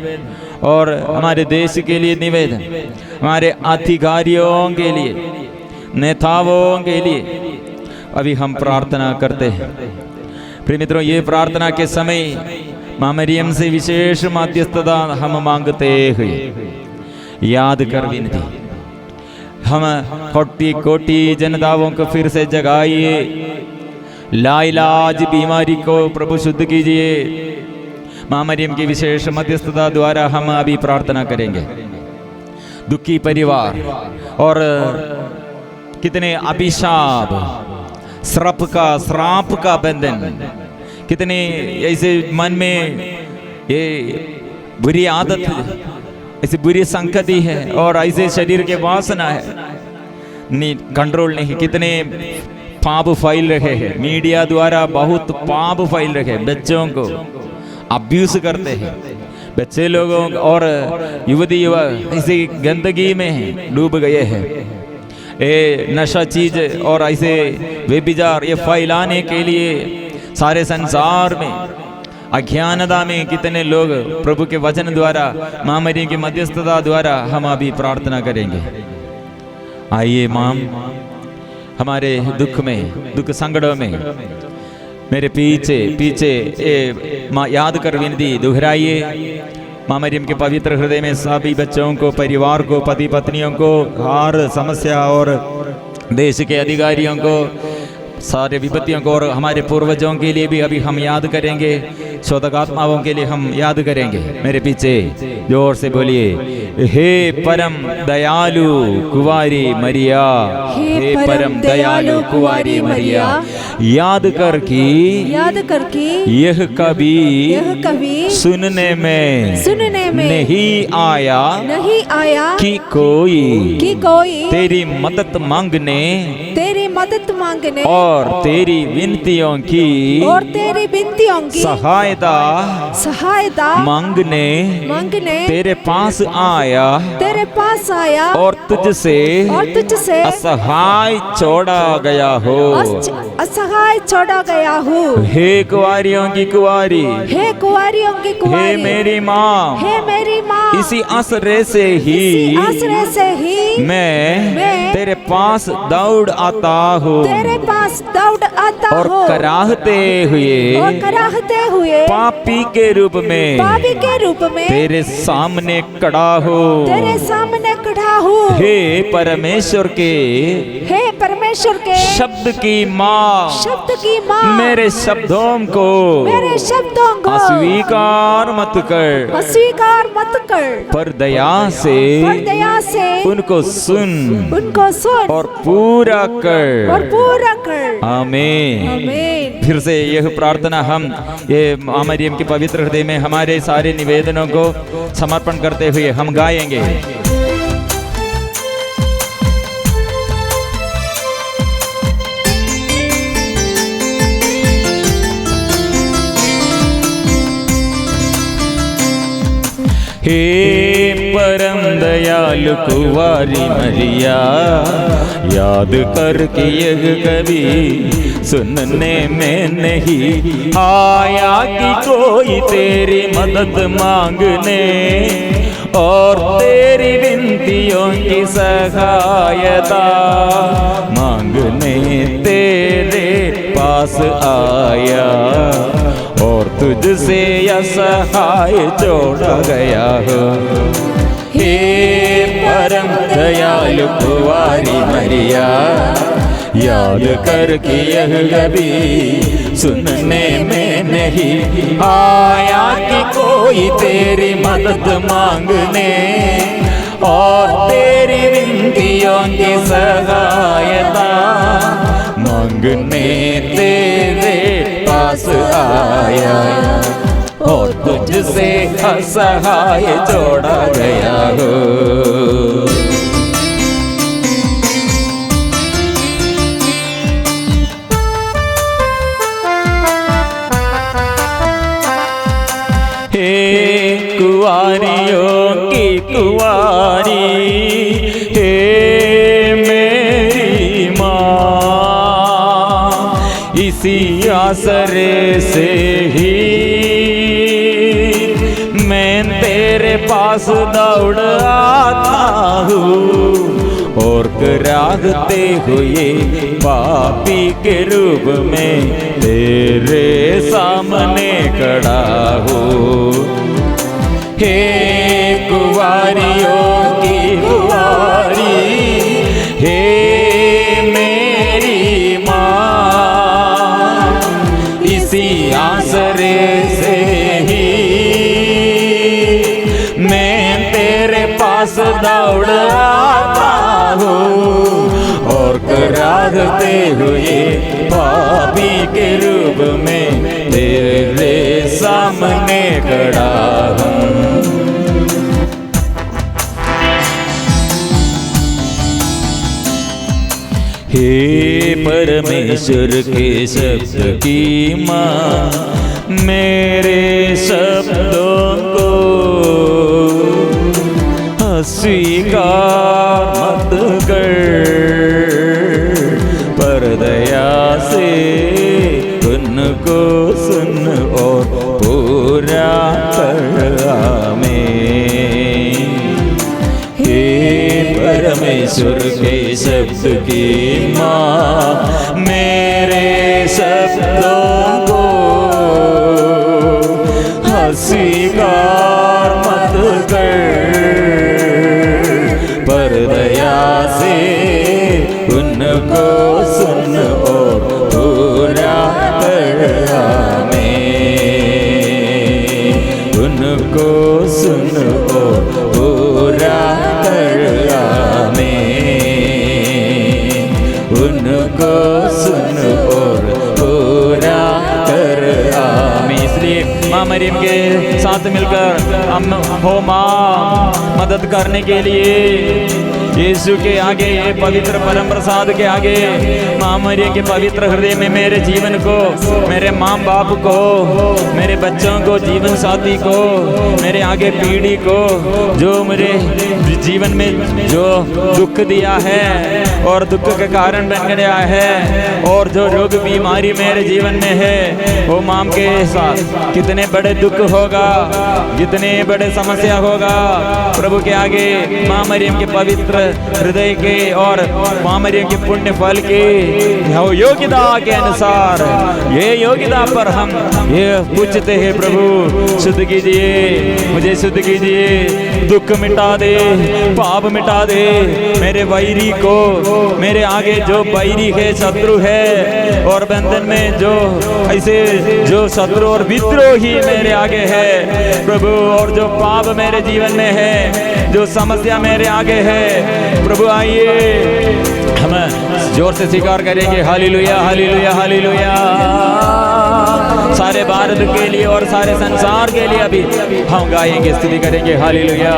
और हमारे देश के लिए निवेदन, हमारे अधिकारियों के लिए, नेताओं के लिए अभी हम प्रार्थना करते हैं। प्रिय मित्रों, ये प्रार्थना के समय माँ मरियम से विशेष मध्यस्थता हम मांगते हुए याद कर विनती, हम कोटि कोटि जनताओं को फिर से जगाइए, लाइलाज बीमारी को प्रभु शुद्ध कीजिए। माँ मरियम की विशेष मध्यस्थता द्वारा हम अभी प्रार्थना करेंगे। दुखी परिवार और कितने अभिशाप, श्राप का बंधन, कितने ऐसे मन में ये बुरी आदत, ऐसी बुरी संगति है और ऐसे शरीर के वासना है, कंट्रोल नहीं। कितने पाप फैल रहे हैं, मीडिया द्वारा बहुत पाप फैल रहे हैं, बच्चों को अब्यूज करते हैं, बच्चे लोगों और युवती युवक ऐसी गंदगी में डूब गए हैं। ये नशा चीज और ऐसे व्यभिचार ये फैलाने के लिए सारे संसार में, अज्ञानता में कितने लोग प्रभु के वचन द्वारा, माँ मरियम की मध्यस्थता द्वारा हम अभी प्रार्थना करेंगे। आइए माँ, हमारे दुख में, दुख संकटों में मेरे पीछे माँ याद कर विनती दोहराइए। माँ मरियम के पवित्र हृदय में सभी बच्चों को, परिवार को, पति पत्नियों को, हर समस्या और देश के अधिकारियों को, सारे विपत्तियों को और हमारे पूर्वजों के लिए भी अभी हम याद करेंगे। शोधकात्माओं के लिए हम याद करेंगे। मेरे पीछे जोर से बोलिए, हे परम दयालु कुंवारी मरिया, हे परम दयालु कुंवारी मरिया, याद कर कि यह कभी सुनने में नहीं आया कि कोई तेरी मदद मांगने और तेरी विनतियों की सहायता मांगने तेरे पास आया और तुझसे असहाय छोड़ा गया हो। हे कुंवारियों की कुंवारी, हे मेरी माँ, इसी आसरे से ही मैं तेरे पास दौड़ आता हूँ और कराहते हुए पापी के रूप में तेरे सामने खड़ा हो। हे परमेश्वर के शब्द की माँ, मेरे शब्दों को अस्वीकार मत कर, पर दया से उनको सुन और पूरा कर। आमीन। फिर से यह प्रार्थना हम ये माँ मरियम के पवित्र हृदय में हमारे सारे निवेदनों को समर्पण करते हुए हम गाएंगे। हे परम दयालु कुंवारी मरिया, याद करके यह कभी सुनने में नहीं आया कि कोई तेरी मदद मांगने और तेरी विनतियों की सहायता मांगने तेरे पास आया और तुझसे असहाय जोड़ा गया हो। हे परम दयालु कुंवारी मरिया, याद करके यह कभी सुनने में नहीं आया कि कोई तेरी मदद मांगने और तेरी विनतियों की सहायता मांगने तेरे पास आया और तुझसे असहाय जोड़ा गया हो। हे कुंवारियों की कुंवारी, हे मेरी माँ, इसी आसरे से ही मैं तेरे पास दौड़ आता हूँ और कराहते हुए पापी के रूप में तेरे सामने खड़ा हूँ। हे कुंवारियों की कुंवारी, हे मेरी माँ, इसी आसरे से ही मैं तेरे पास दौड़ आता हूँ और कराहते हुए पापी के रूप में तेरे सामने खड़ा हूँ। हे परमेश्वर के शब्द की माँ, मेरे शब्दों को अस्वीकार मत कर, पर दया से उनको सुन और पूरा कर आमीन। हे परमेश्वर के शब्द की माँ, मेरे शब्दों को अस्वीकार मत कर, पर दया से उनको सुन और पूरा कर आमीन। उनको सुन और पूरा कर आमीन। उनको सुन और पूरा कर आमीन। इसलिए माँ मरियम के साथ मिलकर हम हो माँ मदद करने के लिए यीशु के आगे, ये पवित्र परम प्रसाद के आगे, माँ मरियम के पवित्र हृदय में मेरे जीवन को, मेरे माँ बाप को, मेरे बच्चों को, जीवन साथी को, मेरे आगे पीढ़ी को, जो मेरे जीवन में जो दुख दिया है और दुख के कारण बन गया है और जो रोग बीमारी मेरे जीवन में है, वो माँ के साथ कितने बड़े दुख होगा, कितने बड़े समस्या होगा, प्रभु के आगे माँ मरियम के पवित्र हृदय के और माँ मरियम के पुण्य फल के योग्यता के अनुसार, ये योग्यता पर हम ये पूछते हैं, प्रभु शुद्ध कीजिए, मुझे शुद्ध कीजिए, दुख मिटा दे, पाप मिटा दे, मेरे वैरी को, मेरे आगे जो वैरी है, शत्रु है और बंधन में जो ऐसे जो शत्रु और विद्रोही मेरे आगे है प्रभु, और जो पाप मेरे जीवन में है, जो समस्या मेरे आगे है प्रभु, आइए हम जोर से स्वीकार करेंगे। Hallelujah, hallelujah, hallelujah. सारे भारत के लिए और सारे संसार के लिए अभी हम गाएंगे, स्तुति करेंगे। Hallelujah,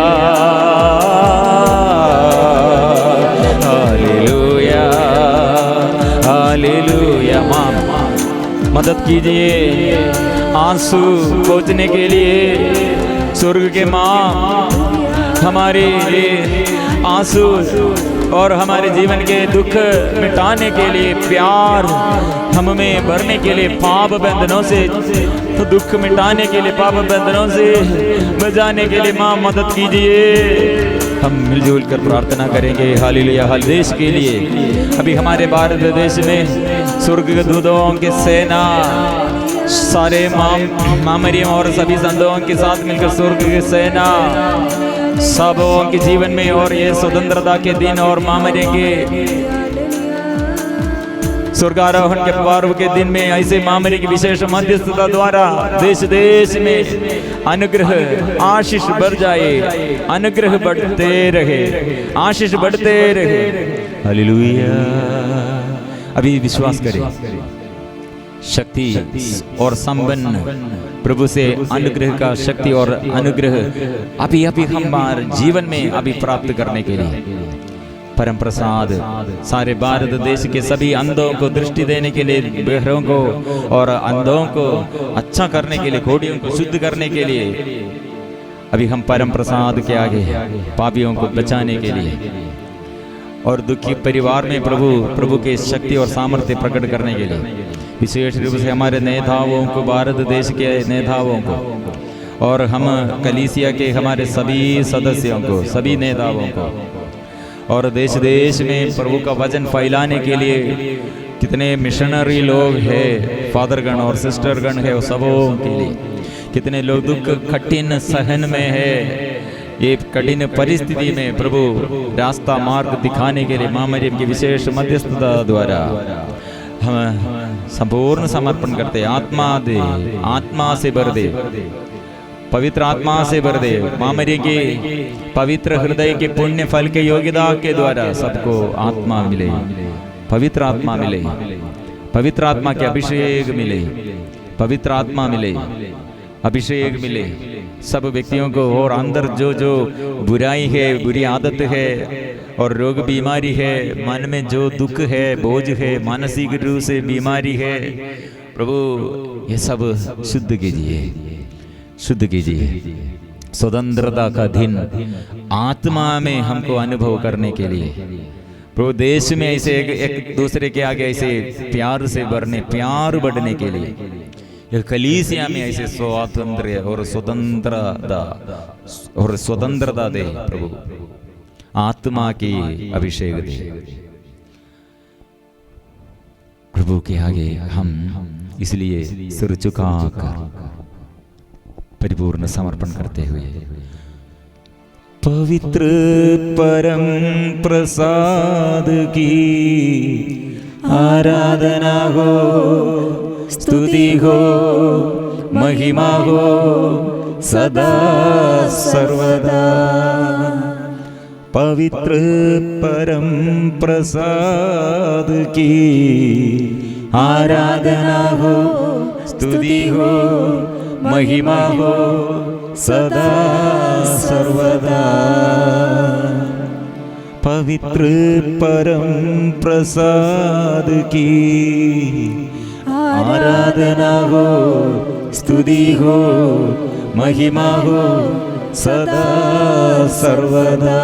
hallelujah, hallelujah. माँ मदद कीजिए आंसू पोंछने के लिए, स्वर्ग के माँ हमारे आंसू और हमारे जीवन के दुख मिटाने के लिए, प्यार हम में भरने के लिए, पाप बंधनों से दुख मिटाने के लिए, पाप बंधनों से बचाने के लिए माँ मदद कीजिए। हम मिलजुल कर प्रार्थना करेंगे। हालेलुया। हर देश के लिए, अभी हमारे भारत देश में स्वर्ग के दूतों की सेना सारे मामरियों और सभी संतों के साथ मिलकर स्वर्ग की सेना सबों के जीवन में, और ये स्वतंत्रता के दिन और मामरे के स्वर्गारोहण के पर्व के दिन में ऐसे मामरे की विशेष मध्यस्थता द्वारा देश देश में अनुग्रह आशीष बढ़ जाए, अनुग्रह बढ़ते रहे, आशीष बढ़ते रहे। हालेलुया। अभी विश्वास करें, शक्ति और संपन्न प्रभु से अनुग्रह का शक्ति और अनुग्रह अभी हमारे जीवन में अभी प्राप्त करने के लिए परम प्रसाद सारे भारत देश के सभी अंधों को दृष्टि देने के लिए, बहरों को और अंधों को अच्छा करने के लिए, घोड़ियों को शुद्ध करने के लिए अभी हम परम प्रसाद के आगे पापियों को बचाने के लिए और दुखी परिवार में प्रभु के शक्ति और सामर्थ्य प्रकट करने के लिए विशेष रूप से हमारे नेताओं को, भारत देश के नेताओं को और हम कलीसिया के हमारे सभी सदस्यों को, सभी नेताओं को और देश देश में प्रभु का वचन फैलाने के लिए कितने मिशनरी लोग हैं, फादरगण और सिस्टरगण है, सबों के लिए कितने लोग दुख कठिन सहन में है, ये कठिन परिस्थिति में प्रभु रास्ता मार्ग दिखाने के लिए माँ मरियम की विशेष मध्यस्थता द्वारा हम संपूर्ण समर्पण करते। आत्मा दे, आत्मा से भर दे, पवित्र आत्मा से भर दे। माँ मरियम के पवित्र हृदय के पुण्य फल के योग्यता के द्वारा सबको आत्मा मिले, पवित्र आत्मा मिले, पवित्र आत्मा के अभिषेक मिले, पवित्र आत्मा मिले, अभिषेक मिले सब व्यक्तियों को। और अंदर जो जो बुराई है, बुरी आदत है और रोग बीमारी है, मन में जो दुख है, बोझ है, मानसिक रूप से बीमारी है, प्रभु ये सब शुद्ध कीजिए, शुद्ध कीजिए। स्वतंत्रता का दिन आत्मा में हमको अनुभव करने के लिए प्रभु देश में ऐसे एक दूसरे के आगे ऐसे प्यार से भरने, प्यार बढ़ने के लिए कलीसिया में ऐसे स्वातंत्र्य और स्वतंत्रता दे प्रभु, आत्मा की अभिषेक दे। प्रभु के आगे हम इसलिए सिर झुकाकर परिपूर्ण समर्पण करते हुए पवित्र परम प्रसाद की आराधना हो, स्तुति हो, महिमा हो सदा सर्वदा। पवित्र परम प्रसाद की आराधना हो, स्तुति हो, महिमा हो सदा सर्वदा। पवित्र परम प्रसाद की आराधना हो, स्तुति हो, महिमा हो सदा सर्वदा।